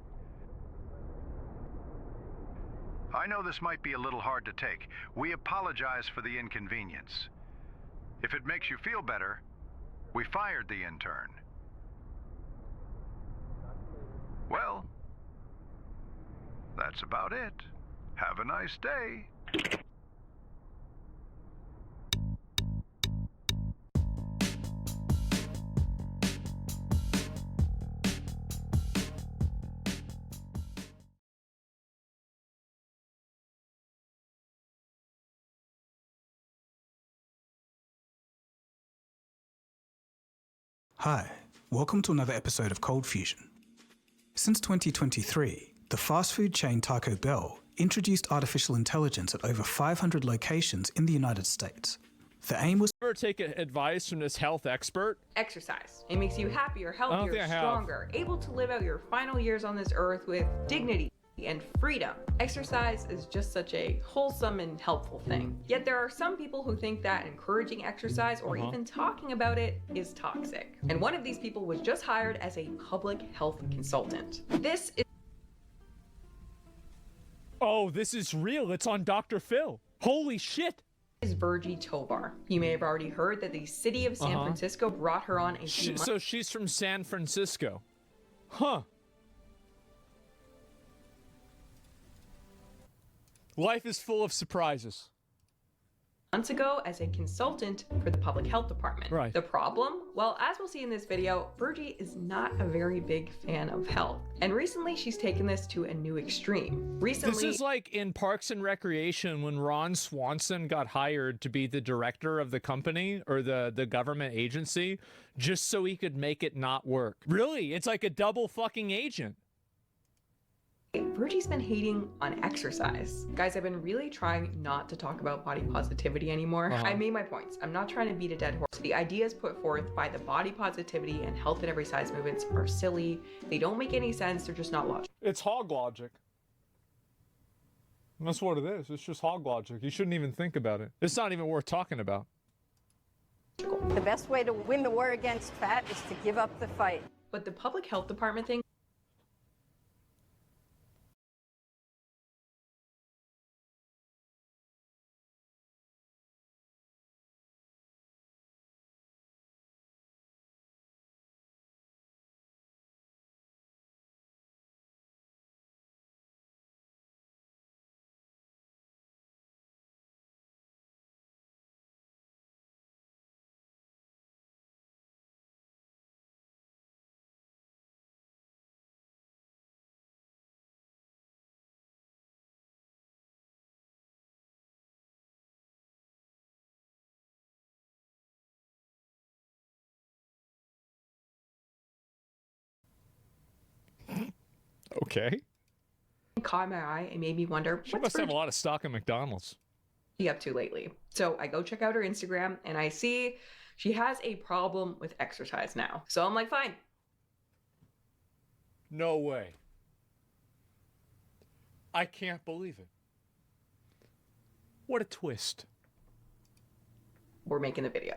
I know this might be a little hard to take. We apologize for the inconvenience. If it makes you feel better, we fired the intern. Well, that's about it. Have a nice day. Hi, welcome to another episode of Cold Fusion. Since 2023, the fast food chain Taco Bell introduced artificial intelligence at over 500 locations in the United States. The aim was Ever take advice from this health expert? Exercise. It makes you happier, don't healthier, think I have. stronger, able to live out your final years on this earth with dignity and freedom. Exercise is just such a wholesome and helpful thing. Yet there are some people who think that encouraging exercise or even talking about it is toxic. And one of these people was just hired as a public health consultant. This is Oh, this is real. It's on Dr. Phil. Holy shit. Virgie Tovar. You may have already heard that the city of San Francisco brought her on a few months So she's from San Francisco. Huh. Life is full of surprises. ago as a consultant for the public health department. Right. The problem? Well, as we'll see in this video, Virgie is not a very big fan of health. And recently she's taken this to a new extreme. This is like in Parks and Recreation when Ron Swanson got hired to be the director of the company or the government agency just so he could make it not work. Really? It's like a double fucking agent. Virgie's been hating on exercise. Guys, I've been really trying not to talk about body positivity anymore. I made my points. I'm not trying to beat a dead horse. The ideas put forth by the body positivity and health at every size movements are silly. They don't make any sense. They're just not logical. It's hog logic. And that's what it is. It's just hog logic. You shouldn't even think about it. It's not even worth talking about. The best way to win the war against fat is to give up the fight. But the public health department thing. Okay. Caught my eye and made me wonder She what's must have a lot of stock in McDonald's. she up to lately. So I go check out her Instagram and I see she has a problem with exercise now. So I'm like, fine. No way. I can't believe it. What a twist. We're making the video.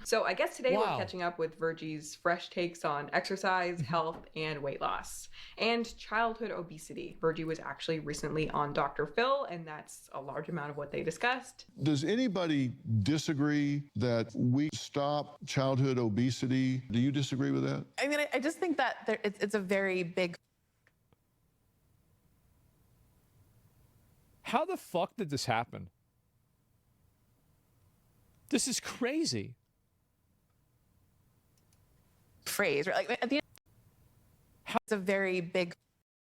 So I guess today Wow. we're catching up with Virgie's fresh takes on exercise, health, and weight loss, and childhood obesity. Virgie was actually recently on Dr. Phil, and that's a large amount of what they discussed. Does anybody disagree that we stop childhood obesity? Do you disagree with that? I mean, I just think that it's a very big. How the fuck did this happen? This is crazy. Phrase, right? Like at the end, it's a very big.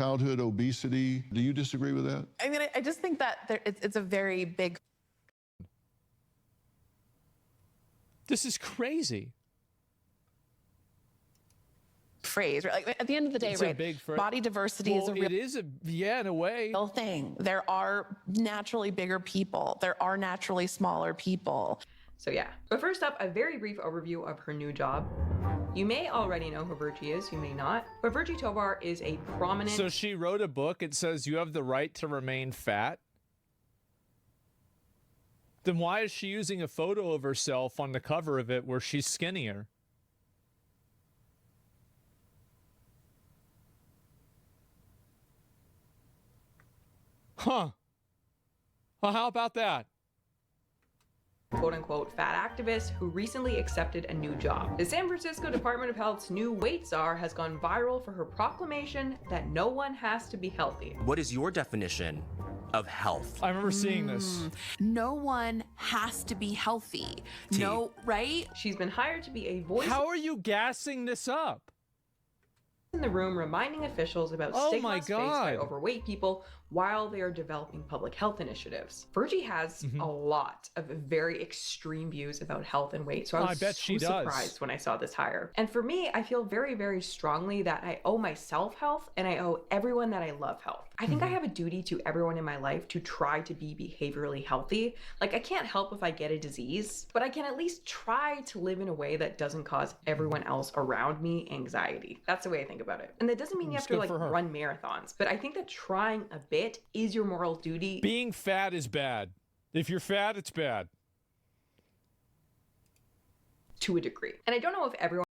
Childhood obesity. Do you disagree with that? I mean, I just think that it's a very big. This is crazy. Phrase, right? Like at the end of the day, It's a right? big Body diversity is a real. It is in a way. Real thing. There are naturally bigger people. There are naturally smaller people. So yeah. But first up, a very brief overview of her new job. You may already know who Virgie is, you may not. But Virgie Tovar is a prominent... So she wrote a book. It says you have the right to remain fat. Then why is she using a photo of herself on the cover of it where she's skinnier? Huh. Well, how about that? quote-unquote fat activist who recently accepted a new job. The San Francisco Department of Health's new weight czar has gone viral for her proclamation that no one has to be healthy. What is your definition of health? I remember seeing this. No one has to be healthy. No, right? She's been hired to be a voice. How are you gassing this up? In the room reminding officials about stigma faced by overweight people while they are developing public health initiatives. Virgie has a lot of very extreme views about health and weight, so I was so surprised when I saw this hire. And for me, I feel very, very strongly that I owe myself health and I owe everyone that I love health. I think I have a duty to everyone in my life to try to be behaviorally healthy. Like, I can't help if I get a disease, but I can at least try to live in a way that doesn't cause everyone else around me anxiety. That's the way I think about it. And that doesn't mean you have to like run marathons, but I think that trying a bit is your moral duty. Being fat is bad. If you're fat, it's bad. To a degree. And I don't know if everyone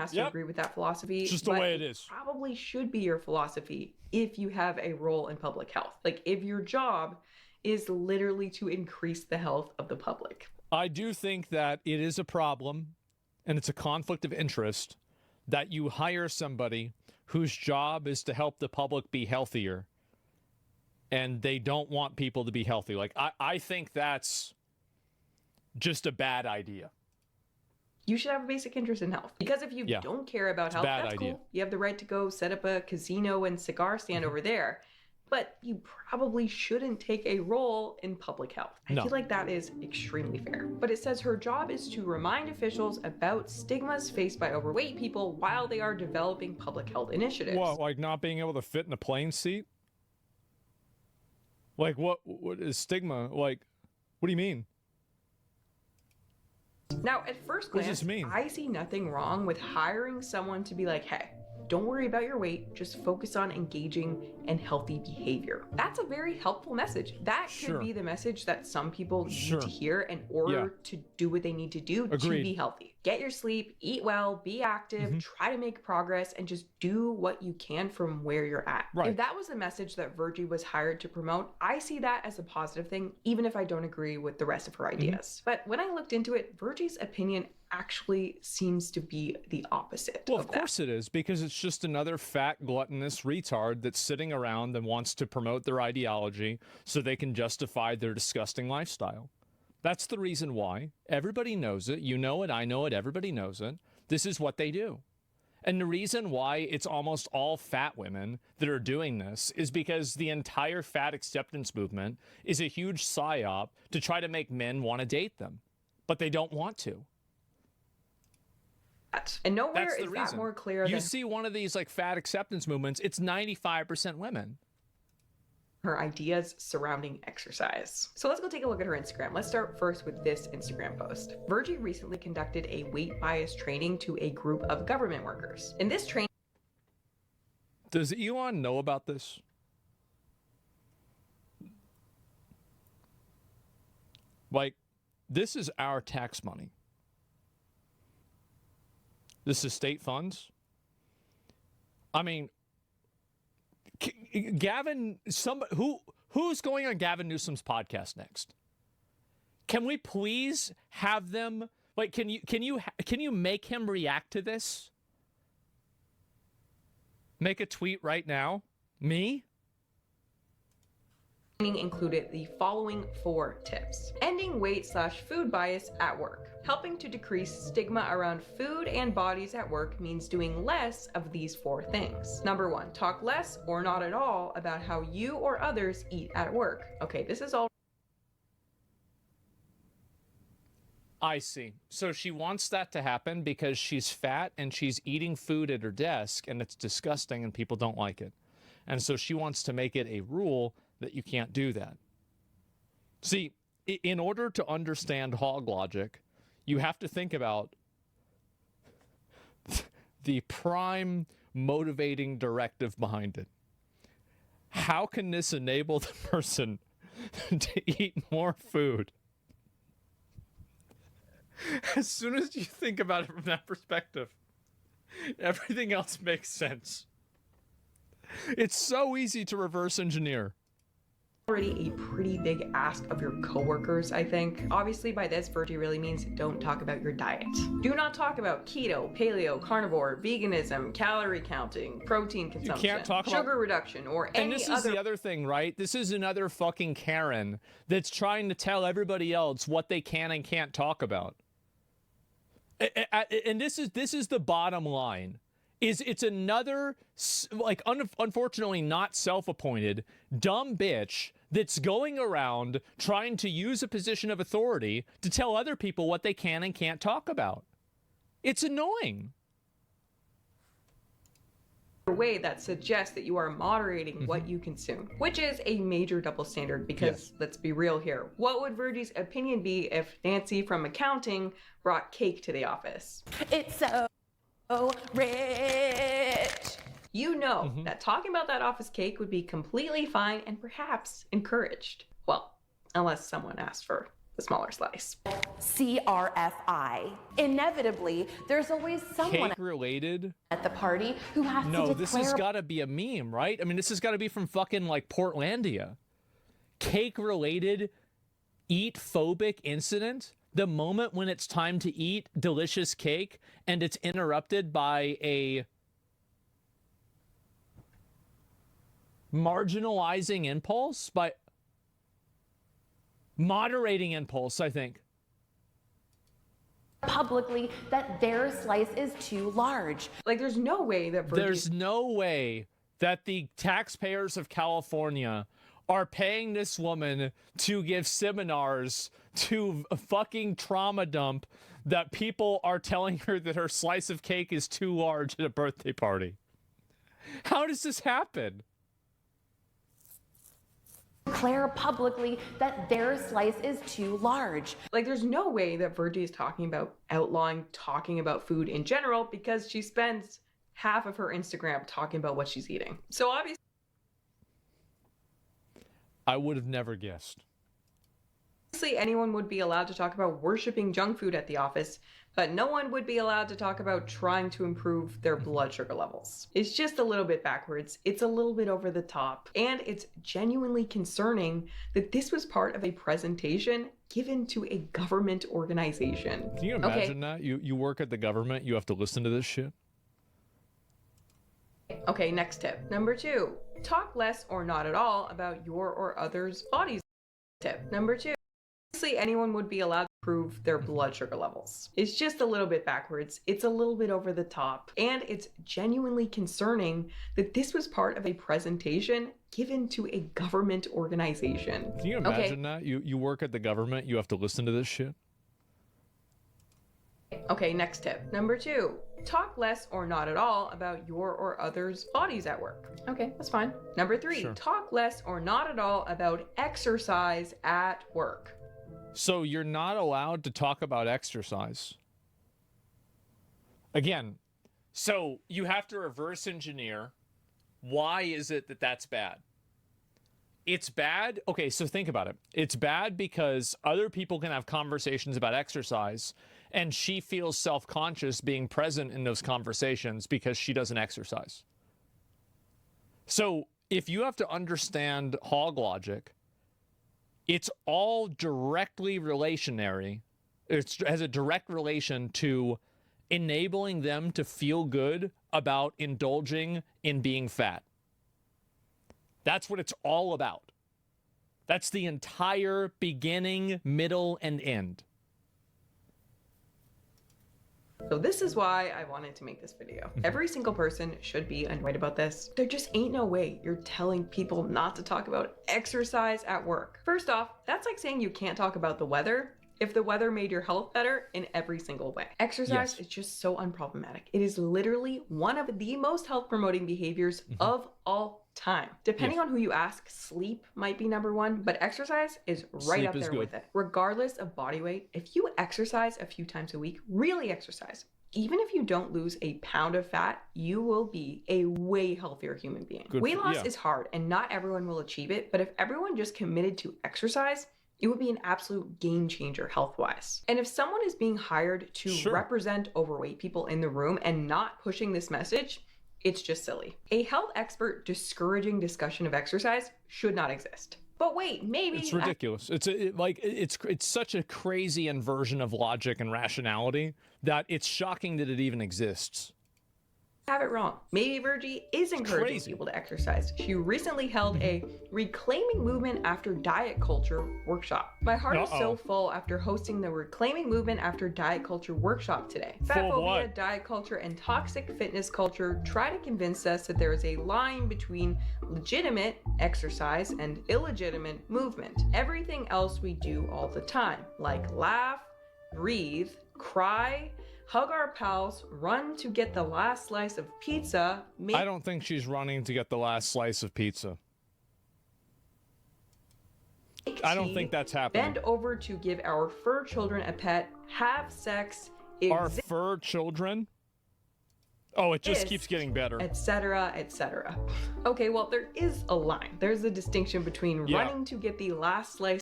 has to agree with that philosophy. Just the way it is. Probably should be your philosophy if you have a role in public health. Like if your job is literally to increase the health of the public. I do think that it is a problem, and it's a conflict of interest, that you hire somebody whose job is to help the public be healthier, and they don't want people to be healthy. Like, I think that's just a bad idea. You should have a basic interest in health. Because if you don't care about health, that's cool. You have the right to go set up a casino and cigar stand over there. But you probably shouldn't take a role in public health. I feel like that is extremely fair. But it says her job is to remind officials about stigmas faced by overweight people while they are developing public health initiatives. What, like not being able to fit in a plane seat? Like what is stigma? Like, what do you mean? Now, at first glance, I see nothing wrong with hiring someone to be like, hey, don't worry about your weight, just focus on engaging and healthy behavior. That's a very helpful message. That could be the message that some people need to hear in order to do what they need to do to be healthy. Get your sleep, eat well, be active, try to make progress, and just do what you can from where you're at. If that was the message that Virgie was hired to promote, I see that as a positive thing, even if I don't agree with the rest of her ideas. But when I looked into it, Virgie's opinion actually seems to be the opposite. Well, of course it is, because it's just another fat, gluttonous retard that's sitting around and wants to promote their ideology so they can justify their disgusting lifestyle. That's the reason why. Everybody knows it. You know it. I know it. Everybody knows it. This is what they do. And the reason why it's almost all fat women that are doing this is because the entire fat acceptance movement is a huge psyop to try to make men want to date them. But they don't want to. And nowhere is that more clear You than see one of these like fat acceptance movements, it's 95% women. her ideas surrounding exercise. So let's go take a look at her Instagram. Let's start first with this Instagram post. Virgie recently conducted a weight bias training to a group of government workers. In this training, does Elon know about this? Like, this is our tax money. This is state funds. I mean, Gavin, who's going on Gavin Newsom's podcast next? Can we please have them? Like, can you make him react to this? Make a tweet right now. Me? included the following 4 tips. Ending weight/food bias at work. Helping to decrease stigma around food and bodies at work means doing less of these 4 things. Number 1, talk less or not at all about how you or others eat at work. Okay, this is all. I see. So she wants that to happen because she's fat and she's eating food at her desk and it's disgusting and people don't like it. And so she wants to make it a rule that you can't do that. See, in order to understand hog logic, you have to think about the prime motivating directive behind it. How can this enable the person to eat more food? As soon as you think about it from that perspective, everything else makes sense. It's so easy to reverse engineer. Already a pretty big ask of your coworkers, I think. Obviously by this, Virgie really means don't talk about your diet. Do not talk about keto, paleo, carnivore, veganism, calorie counting, protein consumption, you can't talk about sugar reduction, or any other. And this is the other thing, right? This is another fucking Karen that's trying to tell everybody else what they can and can't talk about. And this is the bottom line. It's another, like, unfortunately not self-appointed, dumb bitch that's going around trying to use a position of authority to tell other people what they can and can't talk about. It's annoying. A way that suggests that you are moderating what you consume, which is a major double standard because let's be real here. What would Virgie's opinion be if Nancy from accounting brought cake to the office? It's so rich. You know that talking about that office cake would be completely fine and perhaps encouraged. Well, unless someone asked for the smaller slice. CRFI. Inevitably, there's always someone Cake related at the party who has to No, declare. this has got to be a meme, right? I mean, this has got to be from fucking like Portlandia. Cake related eat phobic incident. The moment when it's time to eat delicious cake and it's interrupted by a marginalizing impulse, by moderating impulse, I think. Publicly that their slice is too large. Like, there's no way that There's no way that the taxpayers of California are paying this woman to give seminars to a fucking trauma dump that people are telling her that her slice of cake is too large at a birthday party. How does this happen? Declare publicly that their slice is too large. Like, there's no way that Virgie is talking about outlawing talking about food in general, because she spends half of her Instagram talking about what she's eating. So obviously, I would have never guessed. anyone would be allowed to talk about worshiping junk food at the office, but no one would be allowed to talk about trying to improve their blood sugar levels. It's just a little bit backwards, it's a little bit over the top, and it's genuinely concerning that this was part of a presentation given to a government organization. Can you imagine that? You work at the government, you have to listen to this shit? Okay, next tip. Number 2, talk less or not at all about your or others' bodies. Tip number 2. Obviously, anyone would be allowed to improve their blood sugar levels. It's just a little bit backwards, it's a little bit over the top, and it's genuinely concerning that this was part of a presentation given to a government organization. Can you imagine that? You work at the government, you have to listen to this shit? Okay, next tip. Number 2, talk less or not at all about your or others' bodies at work. Okay, that's fine. Number 3, talk less or not at all about exercise at work. So you're not allowed to talk about exercise. Again, so you have to reverse engineer. Why is it that that's bad? It's bad. Okay, so think about it. It's bad because other people can have conversations about exercise, and she feels self-conscious being present in those conversations because she doesn't exercise. So if you have to understand hog logic, it's all directly relationary. It has a direct relation to enabling them to feel good about indulging in being fat. That's what it's all about. That's the entire beginning, middle, and end. So this is why I wanted to make this video. Every single person should be annoyed about this. There just ain't no way you're telling people not to talk about exercise at work. First off, that's like saying you can't talk about the weather if the weather made your health better in every single way. Exercise is just so unproblematic. It is literally one of the most health promoting behaviors of all time. Depending on who you ask, sleep might be number 1, but exercise is right up there with it. Regardless of body weight, if you exercise a few times a week, really exercise, even if you don't lose a pound of fat, you will be a way healthier human being. Weight loss is hard and not everyone will achieve it, but if everyone just committed to exercise, it would be an absolute game changer health-wise. And if someone is being hired to represent overweight people in the room and not pushing this message, it's just silly. A health expert discouraging discussion of exercise should not exist. But wait, maybe it's ridiculous. It's such a crazy inversion of logic and rationality that it's shocking that it even exists. Have it wrong. Maybe Virgie is encouraging people to exercise. She recently held a Reclaiming Movement After Diet Culture workshop. My heart is so full after hosting the Reclaiming Movement After Diet Culture workshop today. Fat phobia, diet culture, and toxic fitness culture try to convince us that there is a line between legitimate exercise and illegitimate movement. Everything else we do all the time, like laugh, breathe, cry, hug our pals, run to get the last slice of pizza. I don't think she's running to get the last slice of pizza. I don't think that's happening. Bend over to give our fur children a pet, have sex. Our fur children? Oh, it just keeps getting better. Etc., etc. Okay, well, there is a line. There's a distinction between running to get the last slice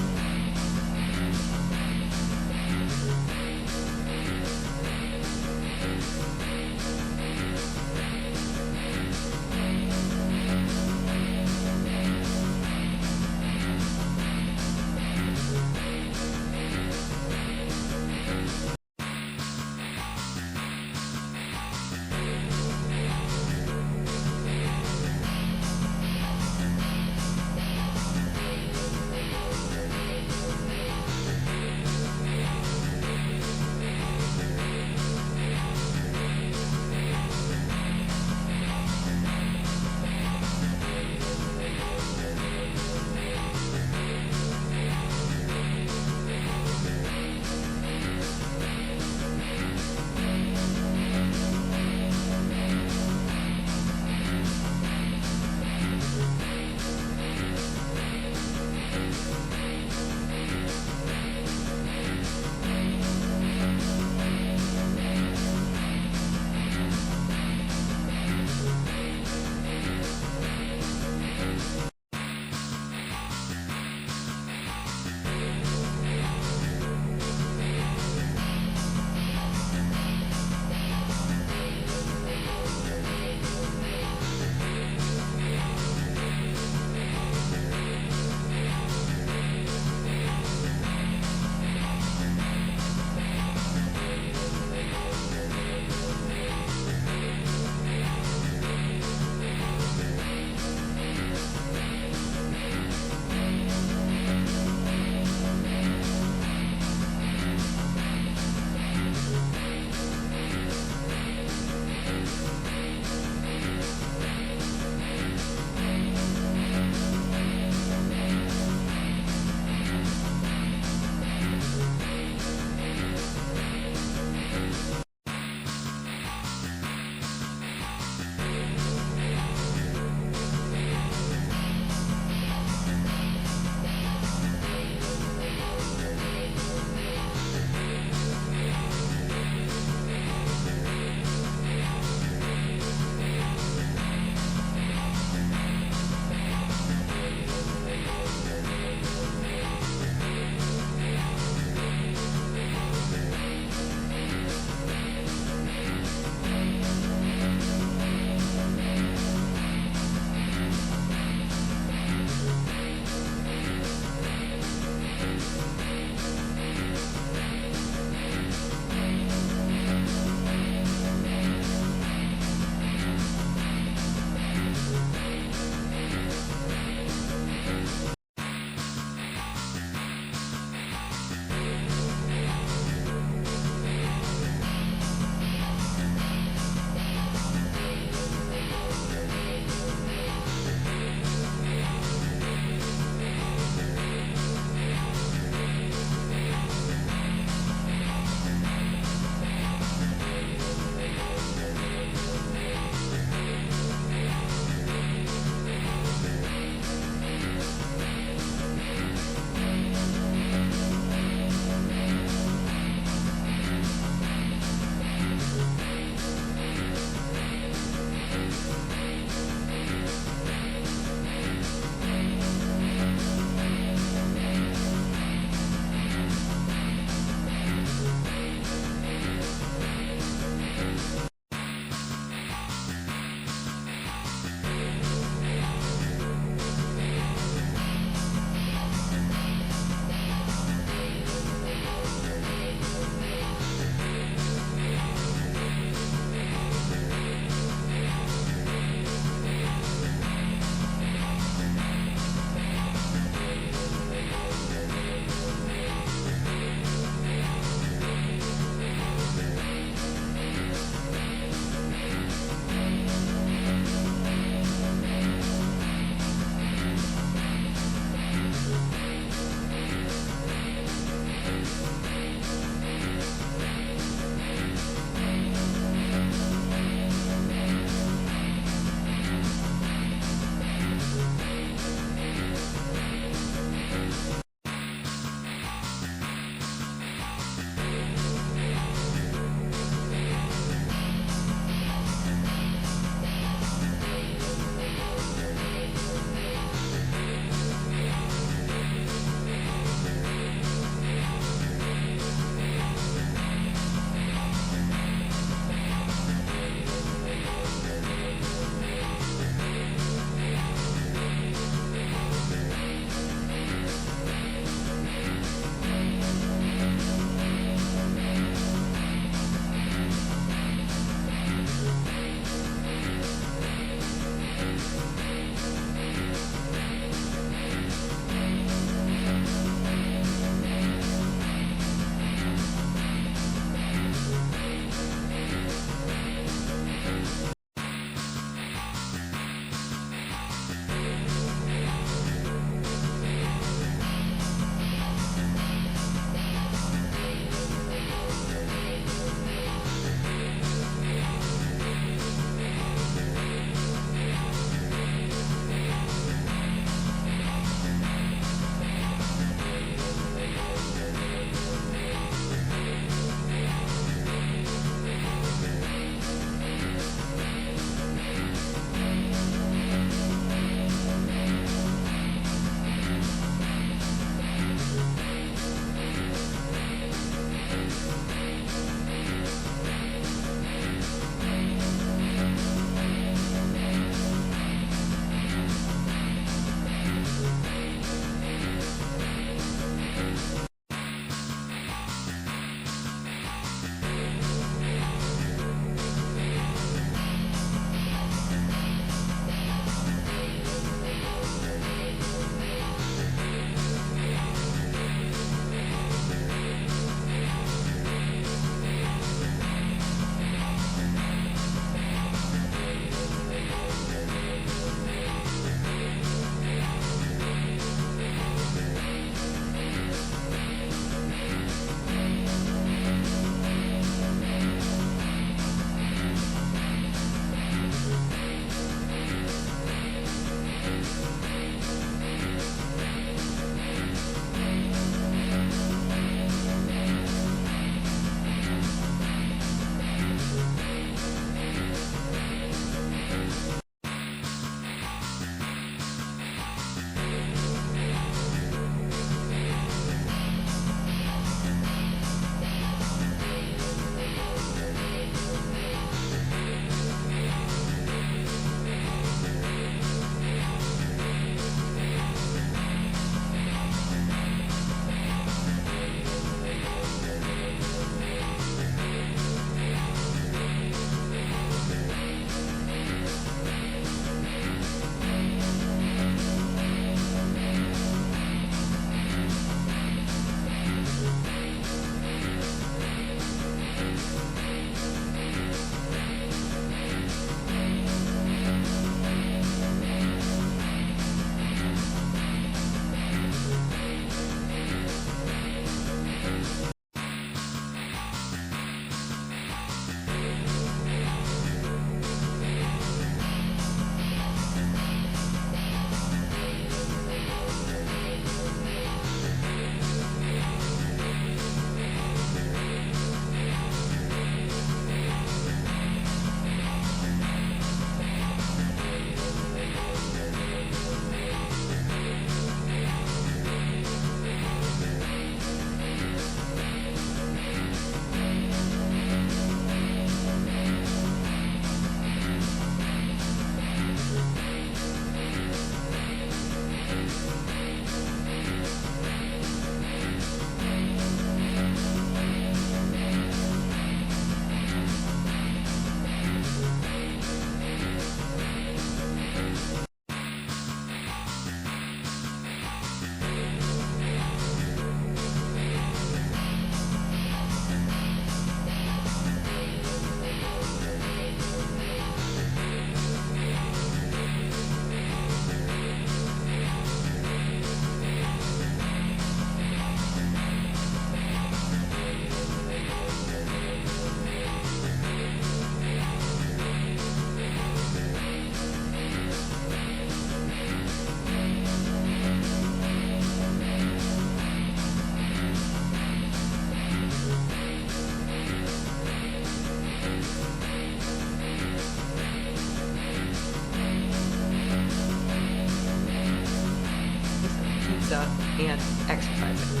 and exercising.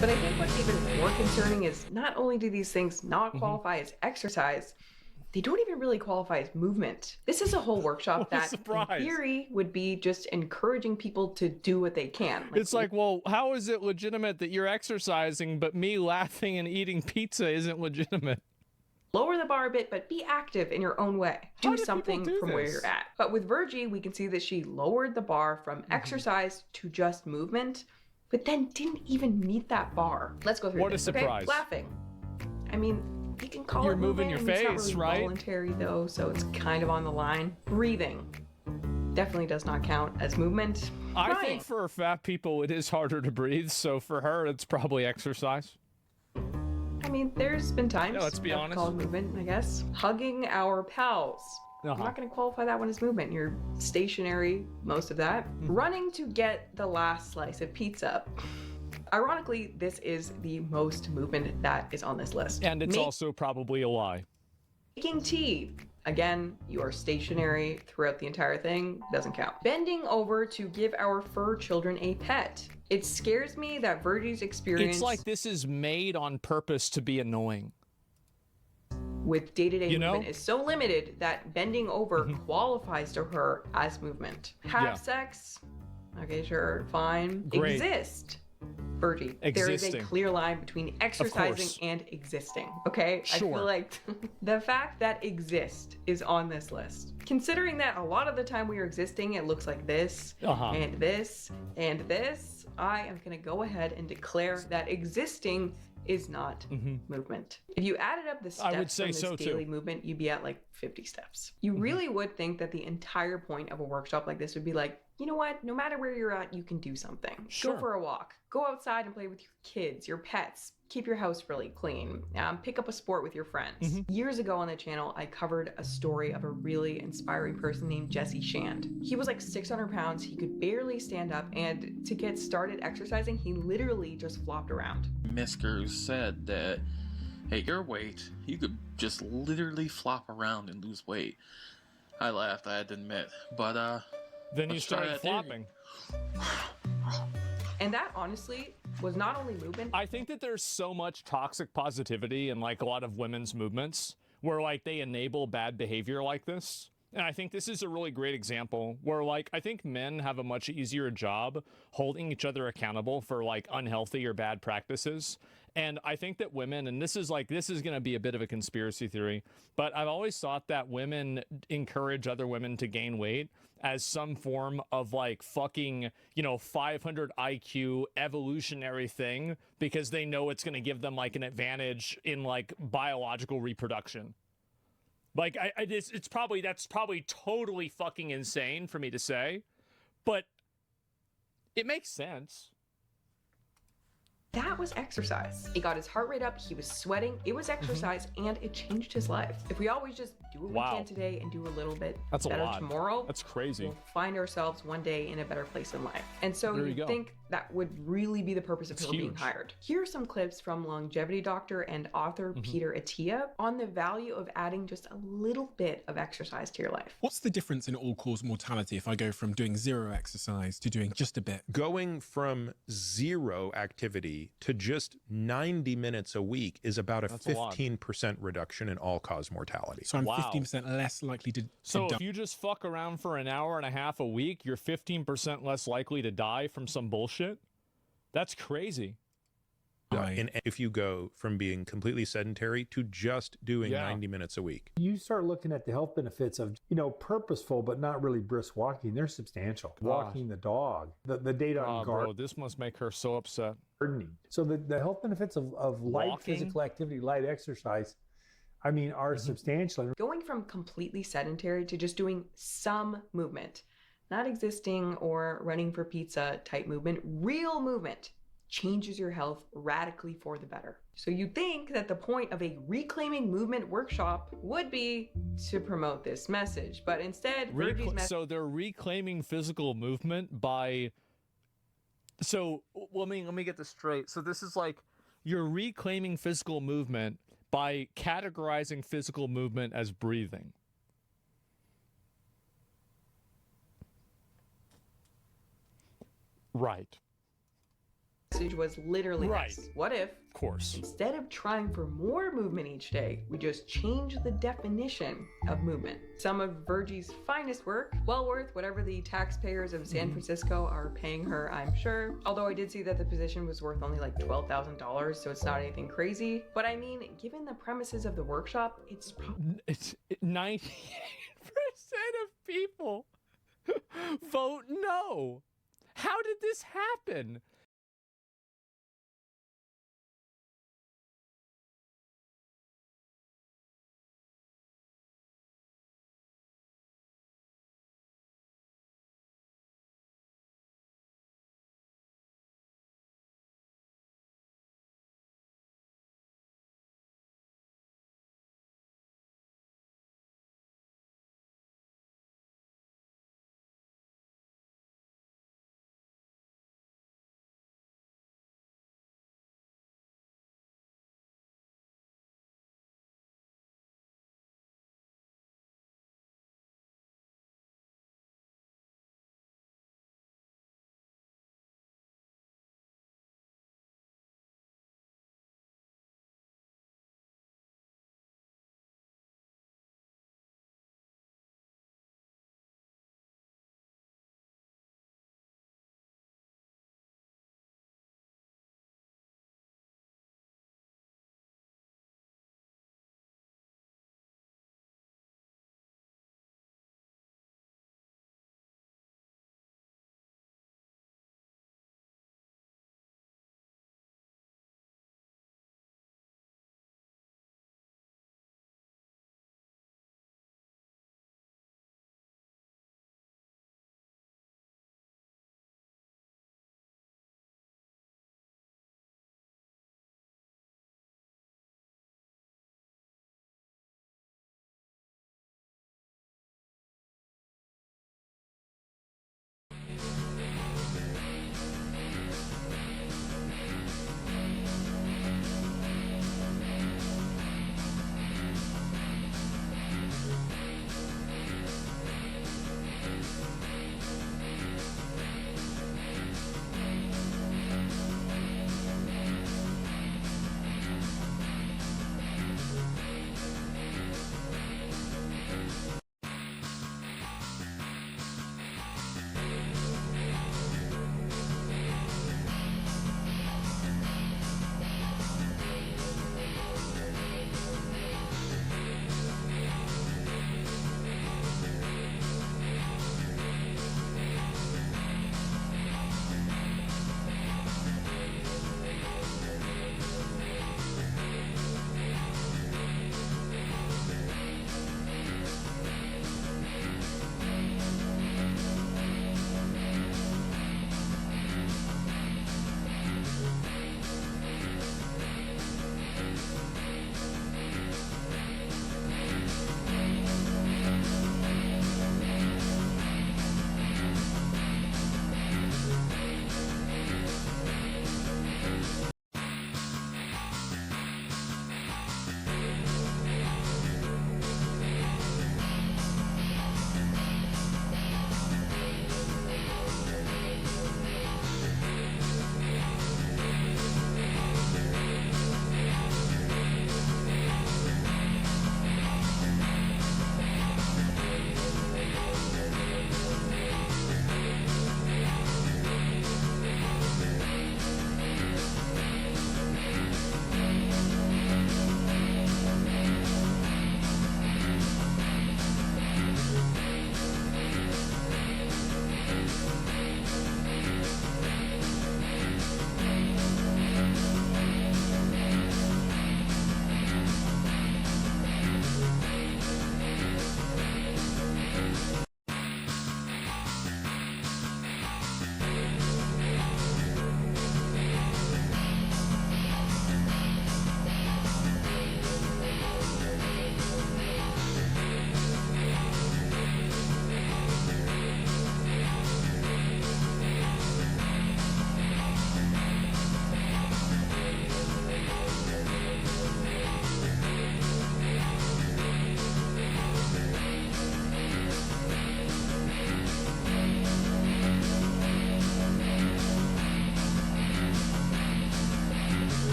But I think what's even more concerning is not only do these things not qualify as exercise, they don't even really qualify as movement. This is a whole workshop that in theory would be just encouraging people to do what they can. It's like, well, how is it legitimate that you're exercising, but me laughing and eating pizza isn't legitimate? Lower the bar a bit, but be active in your own way. Do something from where you're at. But with Virgie, we can see that she lowered the bar from exercise to just movement, but then didn't even meet that bar. Let's go through What this. a surprise. Okay? Laughing. I mean, you can call You're it moving movement. your I mean, face, it's not really right? voluntary though, so it's kind of on the line. Breathing. Definitely does not count as movement. I Crying. think for fat people, it is harder to breathe, so for her, it's probably exercise. I mean, there's been times Yeah, let's be I've honest. called movement, I guess. Hugging our pals. I'm not going to qualify that one as movement. You're stationary, most of that. Running to get the last slice of pizza. Ironically, this is the most movement that is on this list. And it's also probably a lie. Making tea. Again, you are stationary throughout the entire thing. Doesn't count. Bending over to give our fur children a pet. It scares me that Virgie's experience It's like this is made on purpose to be annoying. with day-to-day movement is so limited that bending over qualifies to her as movement. Have sex. Okay, sure, fine. Great. Exist. Virgie, there is a Existing. clear line between exercising and existing, okay? I Sure. feel like the fact that exist is on this list. Considering that a lot of the time we are existing, it looks like this, and this, and this, I am gonna go ahead and declare that existing is not movement. If you added up the steps I would say from this so, daily too. movement, you'd be at like 50 steps. You really would think that the entire point of a workshop like this would be like, you know what, no matter where you're at, you can do something. Sure. Go for a walk. Go outside and play with your kids, your pets. Keep your house really clean. Pick up a sport with your friends. Years ago on the channel, I covered a story of a really inspiring person named Jesse Shand. He was like 600 pounds. He could barely stand up. And to get started exercising, he literally just flopped around. Miskers said that at your weight, you could just literally flop around and lose weight. I laughed, I had to admit. But, Then you let's try started that theory. flopping. And that honestly was not only movement. I think that there's so much toxic positivity in like a lot of women's movements where like they enable bad behavior like this. And I think this is a really great example where like I think men have a much easier job holding each other accountable for like unhealthy or bad practices. And I think that women, and this is going to be a bit of a conspiracy theory, but I've always thought that women encourage other women to gain weight as some form of like fucking, 500 IQ evolutionary thing because they know it's going to give them like an advantage in like biological reproduction. Like that's probably totally fucking insane for me to say, but it makes sense. That was exercise. It got his heart rate up, he was sweating, it was exercise, and it changed his life. If we always just do what we can today and do a little bit That's a better lot. tomorrow, That's crazy. we'll find ourselves one day in a better place in life. And so There you you go. think that would really be the purpose of It's her being huge. hired. Here are some clips from longevity doctor and author Peter Attia on the value of adding just a little bit of exercise to your life. What's the difference in all-cause mortality if I go from doing zero exercise to doing just a bit? Going from zero activity to just 90 minutes a week is about a That's a lot. 15% reduction in all-cause mortality. So I'm 15% less likely to So die. if you just fuck around for an hour and a half a week, you're 15% less likely to die from some bullshit? That's crazy. And if you go from being completely sedentary to just doing 90 minutes a week. You start looking at the health benefits of, purposeful but not really brisk walking. They're substantial. Walking the dog, the data on Bro, this must make her so upset. gardening. So the health benefits of light Walking? physical activity, light exercise, are substantial. Going from completely sedentary to just doing some movement, not existing or running for pizza type movement, real movement, changes your health radically for the better. So you'd think that the point of a reclaiming movement workshop would be to promote this message, but instead, So they're reclaiming physical movement by. So let me get this straight. So this is like you're reclaiming physical movement by categorizing physical movement as breathing. Right. Message was literally this. What if, of course, instead of trying for more movement each day, we just change the definition of movement? Some of Virgie's finest work, well worth whatever the taxpayers of San Francisco are paying her, I'm sure. Although I did see that the position was worth only like $12,000, so it's not anything crazy. But I mean, given the premises of the workshop, it's 98% of people vote no. How did this happen?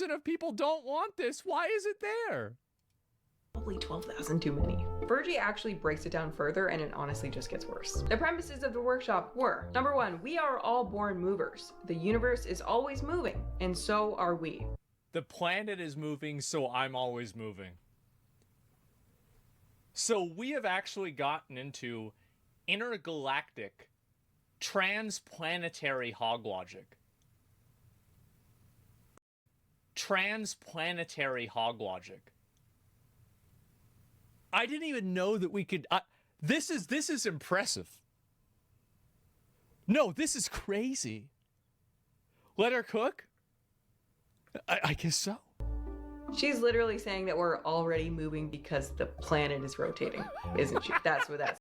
90% of people don't want this. Why is it there? Probably 12,000 too many. Virgie actually breaks it down further, and it honestly just gets worse. The premises of the workshop were, number one, we are all born movers. The universe is always moving, and so are we. The planet is moving, so I'm always moving. So we have actually gotten into intergalactic, transplanetary hog logic. Transplanetary hog logic. I didn't even know that we could. This is impressive. No, this is crazy. Let her cook? I guess so. She's literally saying that we're already moving because the planet is rotating, isn't she? That's what that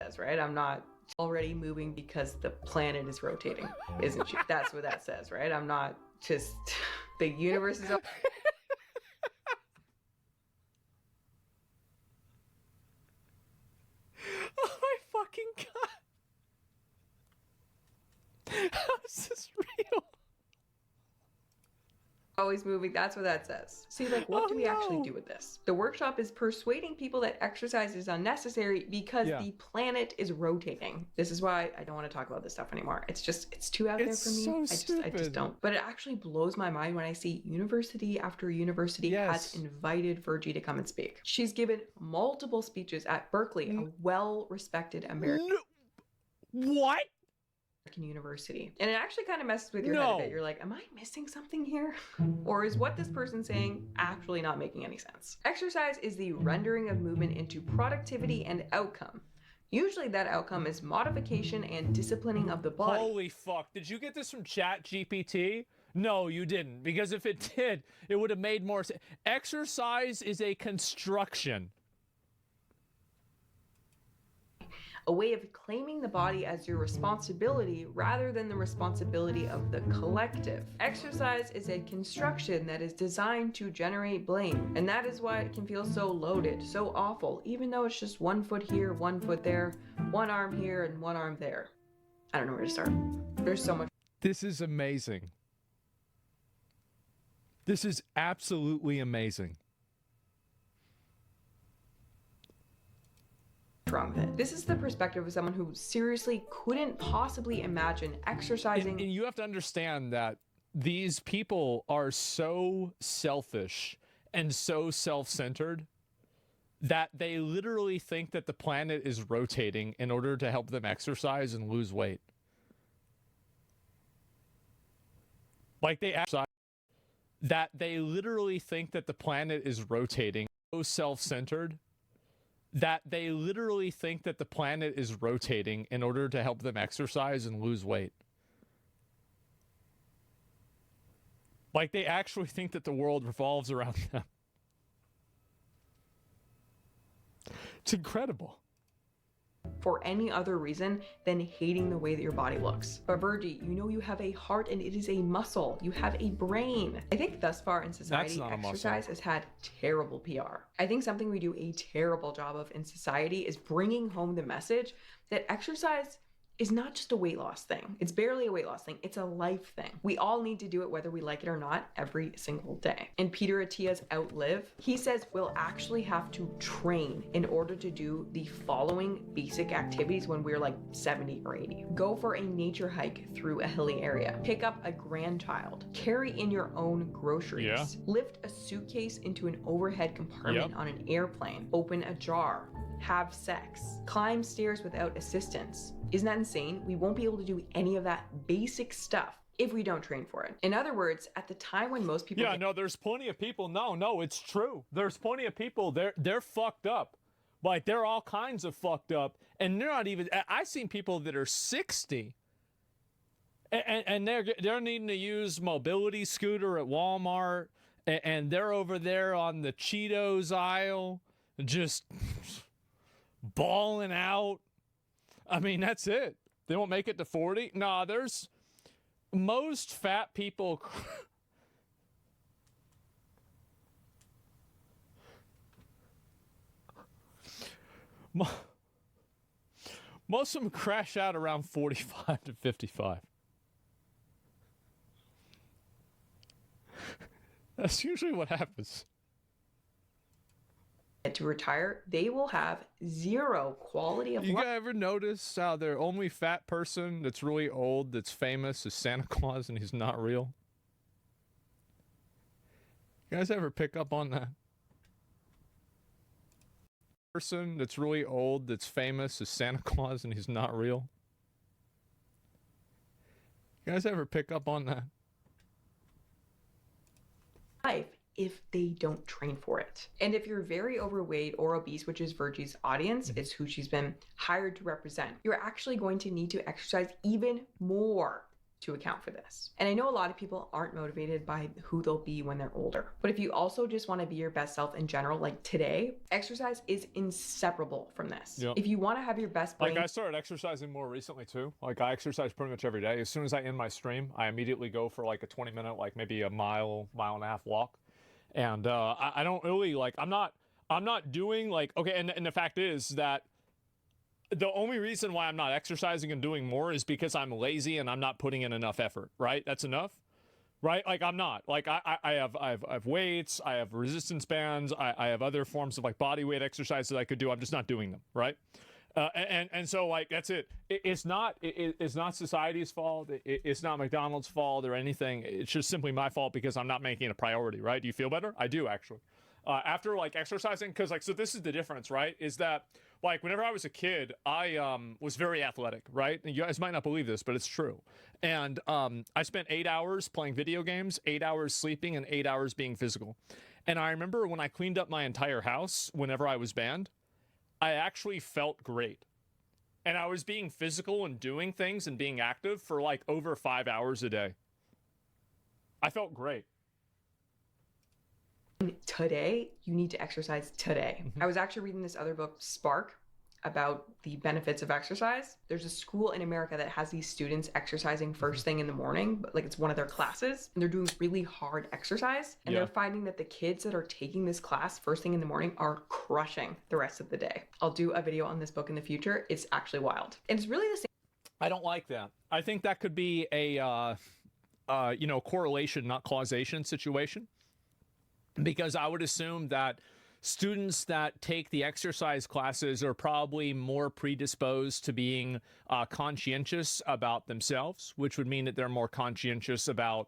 says, right? I'm not already moving because the planet is rotating, isn't she? That's what that says, right? I'm not just the universe is. Oh my fucking god. How is this real? Always moving, that's what that says. See, like, what do we actually do with this? The workshop is persuading people that exercise is unnecessary because the planet is rotating. This is why I don't want to talk about this stuff anymore. It's too out there for me. So I just don't. But it actually blows my mind when I see university after university has invited Virgie to come and speak. She's given multiple speeches at Berkeley, a well-respected American. What? University. And it actually kind of messes with your head a bit. You're like, am I missing something here? Or is what this person's saying actually not making any sense? Exercise is the rendering of movement into productivity and outcome. Usually that outcome is modification and disciplining of the body. Holy fuck. Did you get this from ChatGPT? No, you didn't. Because if it did, it would have made more sense. Exercise is a construction. A way of claiming the body as your responsibility rather than the responsibility of the collective. Exercise is a construction that is designed to generate blame, and that is why it can feel so loaded, so awful, even though it's just 1 foot here, 1 foot there, 1 arm here, and 1 arm there. I don't know where to start. There's so much. This is amazing. This is absolutely amazing. Wrong with it. This is the perspective of someone who seriously couldn't possibly imagine exercising. And you have to understand that these people are so selfish and so self-centered that they literally think that the planet is rotating in order to help them exercise and lose weight. Like they literally think that the planet is rotating, so self-centered that they literally think that the planet is rotating in order to help them exercise and lose weight. Like they actually think that the world revolves around them. It's incredible. For any other reason than hating the way that your body looks. But Virgie, you know you have a heart and it is a muscle. You have a brain. I think thus far in society, exercise has had terrible PR. I think something we do a terrible job of in society is bringing home the message that exercise is not just a weight loss thing. It's barely a weight loss thing. It's a life thing. We all need to do it whether we like it or not every single day. In Peter Attia's Outlive, he says we'll actually have to train in order to do the following basic activities when we're like 70 or 80. Go for a nature hike through a hilly area. Pick up a grandchild. Carry in your own groceries. Lift a suitcase into an overhead compartment on an airplane. Open a jar. Have sex. Climb stairs without assistance. Isn't that insane? We won't be able to do any of that basic stuff if we don't train for it. In other words, at the time when most people no, there's plenty of people. No, it's true. There's plenty of people. They're fucked up. Like they're all kinds of fucked up, and they're not even. I've seen people that are 60, and they're needing to use mobility scooter at Walmart, and they're over there on the Cheetos aisle, just balling out. I mean, that's it. They won't make it to 40. Nah, there's most fat people. Most of them crash out around 45 to 55. That's usually what happens. To retire, they will have zero quality of You life. guys ever notice how their only fat person that's really old, that's famous, is Santa Claus and he's not real? You guys ever pick up on that? Person that's really old, that's famous, is Santa Claus and he's not real? You guys ever pick up on that? If they don't train for it. And if you're very overweight or obese, which is Virgie's audience, it's who she's been hired to represent, you're actually going to need to exercise even more to account for this. And I know a lot of people aren't motivated by who they'll be when they're older. But if you also just want to be your best self in general, like today, exercise is inseparable from this. Yep. If you want to have your best brain... Like, I started exercising more recently, too. Like, I exercise pretty much every day. As soon as I end my stream, I immediately go for, like, a 20-minute, like, maybe a mile and a half walk. And I don't really, like, I'm not doing, like, okay, and the fact is that the only reason why I'm not exercising and doing more is because I'm lazy and I'm not putting in enough effort, right? That's enough, right? Like, I'm not. Like, I have weights, I have resistance bands, I have other forms of, like, body weight exercises that I could do. I'm just not doing them, right? And so, like, that's it. It's not society's fault. It's not McDonald's fault or anything. It's just simply my fault because I'm not making it a priority, right? Do you feel better? I do, actually. After, like, exercising, because, like, so this is the difference, right? Is that, like, whenever I was a kid, I was very athletic, right? And you guys might not believe this, but it's true. And I spent 8 hours playing video games, 8 hours sleeping, and 8 hours being physical. And I remember when I cleaned up my entire house whenever I was banned, I actually felt great. And I was being physical and doing things and being active for, like, over 5 hours a day. I felt great. Today, you need to exercise today. I was actually reading this other book, Spark, about the benefits of exercise. There's a school in America that has these students exercising first thing in the morning, but like it's one of their classes, and they're doing really hard exercise. And they're finding that the kids that are taking this class first thing in the morning are crushing the rest of the day. I'll do a video on this book in the future. It's actually wild. And it's really the same. I don't like that. I think that could be a, correlation, not causation situation. Because I would assume that students that take the exercise classes are probably more predisposed to being conscientious about themselves, which would mean that they're more conscientious about,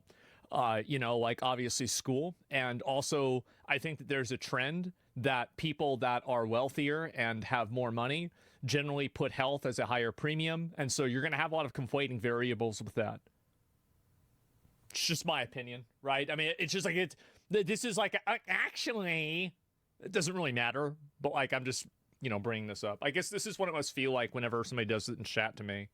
like obviously school. And also, I think that there's a trend that people that are wealthier and have more money generally put health as a higher premium. And so you're going to have a lot of conflating variables with that. It's just my opinion, right? I mean, it's just like this is like, actually, it doesn't really matter, but like, I'm just, bringing this up. I guess this is what it must feel like whenever somebody does it in chat to me.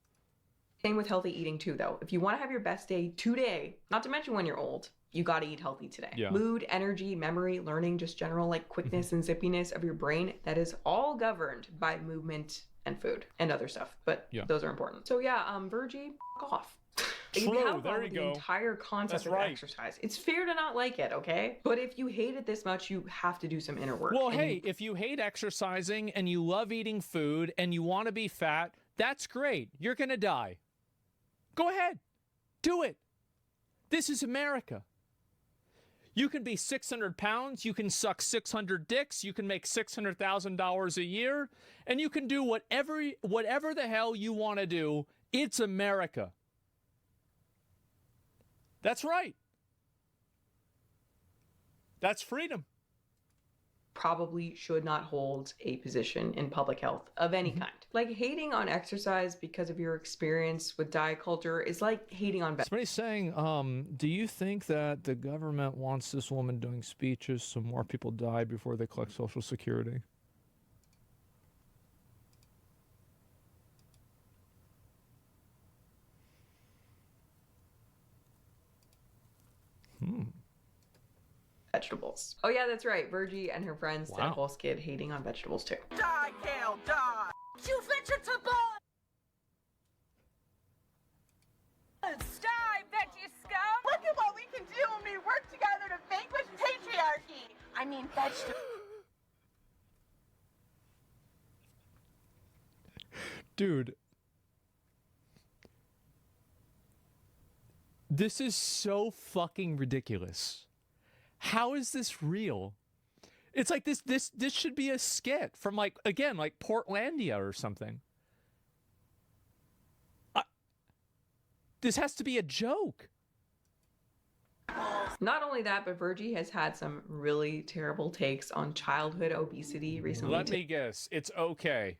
Same with healthy eating too, though. If you want to have your best day today, not to mention when you're old, you got to eat healthy today. Yeah. Mood, energy, memory, learning, just general like quickness and zippiness of your brain, that is all governed by movement and food and other stuff. But those are important. So yeah, Virgie, f*** off. True, you have there you the go. entire concept That's of right. exercise. It's fair to not like it, okay? But if you hate it this much, you have to do some inner work. Well, hey, if you hate exercising and you love eating food and you want to be fat, that's great. You're going to die. Go ahead. Do it. This is America. You can be 600 pounds, you can suck 600 dicks, you can make $600,000 a year, and you can do whatever the hell you want to do. It's America. That's right. That's freedom. Probably should not hold a position in public health of any kind. Like hating on exercise because of your experience with diet culture is like hating on Somebody's saying, do you think that the government wants this woman doing speeches so more people die before they collect Social Security? vegetables. Oh yeah, that's right. Virgie and her friends did a whole skit hating on vegetables too. Die, Kale, die! You vegetable! Die, veggie scum! Look at what we can do when we work together to vanquish patriarchy! I mean, vegetables. Dude. This is so fucking ridiculous. How is this real? It's like this should be a skit from like, again, like Portlandia or something. This has to be a joke. Not only that, but Virgie has had some really terrible takes on childhood obesity recently. Let me guess, it's okay.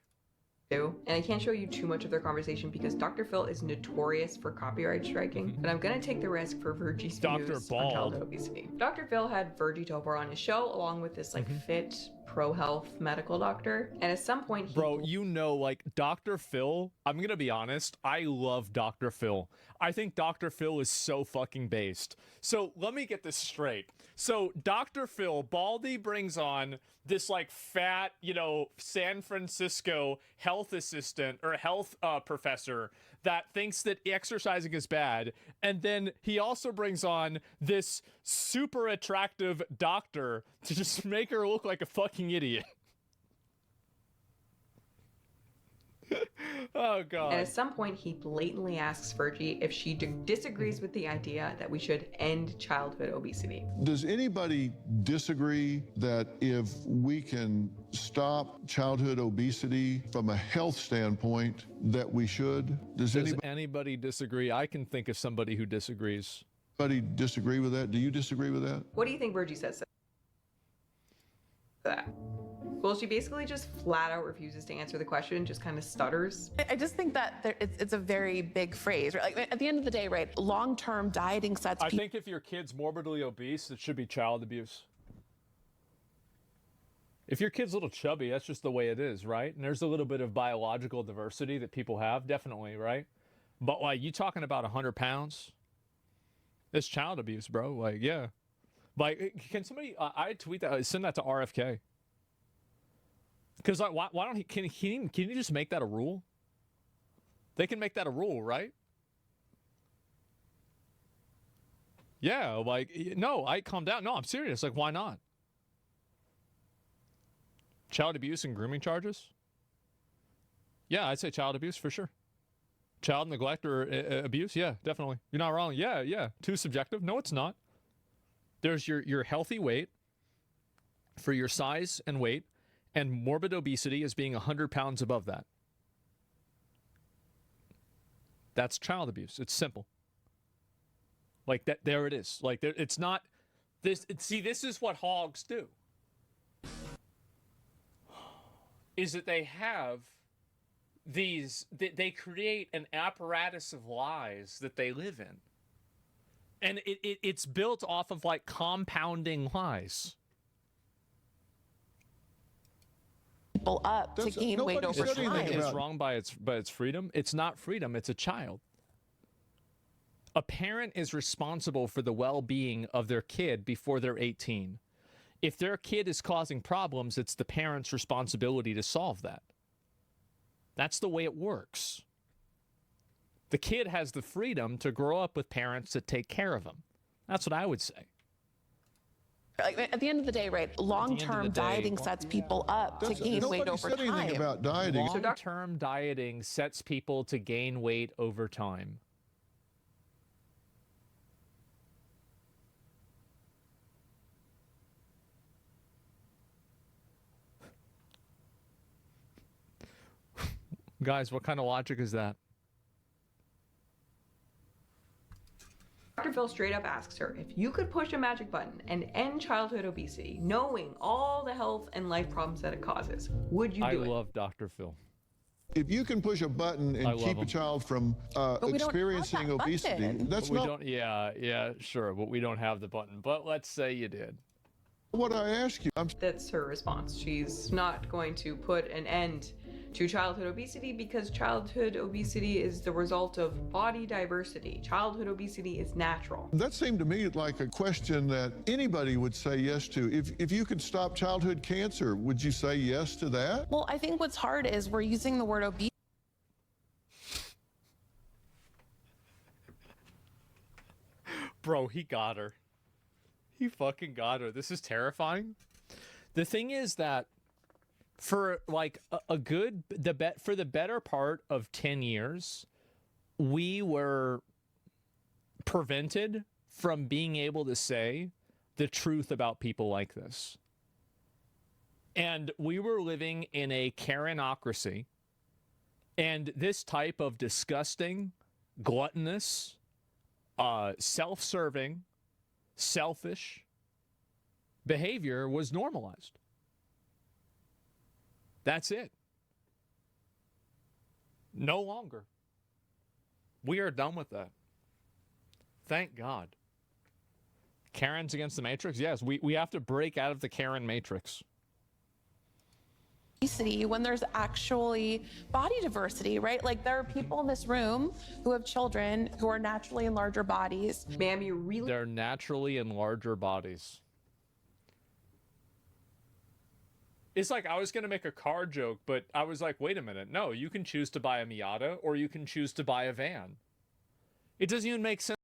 And I can't show you too much of their conversation because Dr. Phil is notorious for copyright striking, but I'm gonna take the risk for Virgie's views on childhood obesity. Dr. Phil had Virgie Topor on his show along with this like fit, pro-health medical doctor, and at some point Bro, you know, like Dr. Phil, I'm gonna be honest, I love Dr. Phil. I think Dr. Phil is so fucking based. So let me get this straight. So Dr. Phil, Baldy brings on this like fat, you know, San Francisco health assistant or health professor that thinks that exercising is bad. And then he also brings on this super attractive doctor to just make her look like a fucking idiot. Oh, God. And at some point, he blatantly asks Virgie if she disagrees with the idea that we should end childhood obesity. Does anybody disagree that if we can stop childhood obesity from a health standpoint, that we should? Does anybody disagree? I can think of somebody who disagrees. Anybody disagree with that? Do you disagree with that? What do you think Virgie says to that? Well, she basically just flat out refuses to answer the question, just kind of stutters. I just think that it's a very big phrase, right? Like at the end of the day, right? Long-term dieting sets. I think if your kid's morbidly obese, it should be child abuse. If your kid's a little chubby, that's just the way it is, right? And there's a little bit of biological diversity that people have, definitely, right? But like, you talking about 100 pounds? It's child abuse, bro. Like, yeah. Like, can somebody? I tweet that. Send that to RFK. Because like, why don't he? Can he just make that a rule? They can make that a rule, right? Yeah, like no, calm down. No, I'm serious. Like, why not? Child abuse and grooming charges? Yeah, I'd say child abuse for sure. Child neglect or abuse? Yeah, definitely. You're not wrong. Yeah. Too subjective? No, it's not. There's your healthy weight for your size and weight. And morbid obesity is being 100 pounds above that. That's child abuse. It's simple. Like that. There it is. Like there, it's not. This. See, this is what hogs do. Is that they have these? They create an apparatus of lies that they live in, and it's built off of like compounding lies. People up to gain weight over time. It's wrong by its freedom. It's not freedom. It's a child. A parent is responsible for the well-being of their kid before they're 18. If their kid is causing problems, it's the parent's responsibility to solve that. That's the way it works. The kid has the freedom to grow up with parents that take care of him. That's what I would say. Like at the end of the day, right? Long-term dieting sets people up to gain weight over time. Anything about dieting. Long-term dieting sets people to gain weight over time. Guys, what kind of logic is that? Dr. Phil straight up asks her, if you could push a magic button and end childhood obesity, knowing all the health and life problems that it causes, would you do it? I love Dr. Phil. If you can push a button and keep a child from experiencing obesity, that's not. Yeah, sure, but we don't have the button. But let's say you did. What I ask you, That's her response. She's not going to put an end to childhood obesity because childhood obesity is the result of body diversity. Childhood obesity is natural. That seemed to me like a question that anybody would say yes to. If you could stop childhood cancer, would you say yes to that? Well, I think what's hard is we're using the word obese. Bro, he got her. He fucking got her. This is terrifying. The thing is that for like for the better part of 10 years, we were prevented from being able to say, the truth about people like this. And we were living in a Karenocracy, and this type of disgusting, gluttonous, self-serving, selfish behavior was normalized. That's it. No longer. We are done with that. Thank God. Karens against the Matrix? Yes, we have to break out of the Karen Matrix. When there's actually body diversity, right? Like there are people in this room who have children who are naturally in larger bodies. Ma'am, you really... They're naturally in larger bodies. It's like I was going to make a car joke, but I was like, wait a minute. No, you can choose to buy a Miata or you can choose to buy a van. It doesn't even make sense.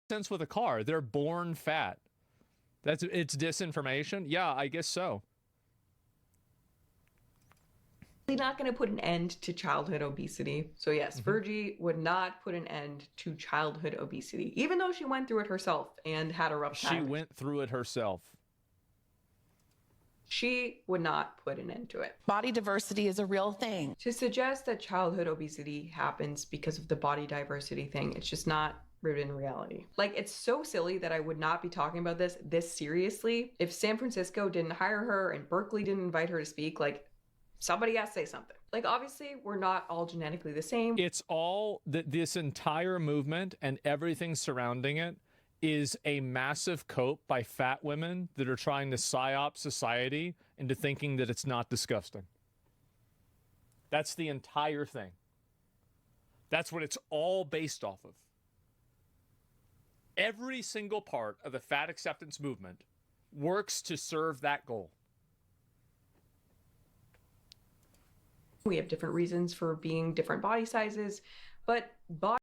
Sense with a car. They're born fat. It's disinformation? Yeah, I guess so. Not going to put an end to childhood obesity. So yes, Virgie would not put an end to childhood obesity, even though she went through it herself and had a rough time. She went through it herself. She would not put an end to it. Body diversity is a real thing. To suggest that childhood obesity happens because of the body diversity thing, it's just not rooted in reality. Like, it's so silly that I would not be talking about this seriously if San Francisco didn't hire her and Berkeley didn't invite her to speak. Like, somebody has to say something. Like, obviously, we're not all genetically the same. It's all, this entire movement and everything surrounding it is a massive cope by fat women that are trying to psyop society into thinking that it's not disgusting. That's the entire thing. That's what it's all based off of. Every single part of the fat acceptance movement works to serve that goal. We have different reasons for being different body sizes, but body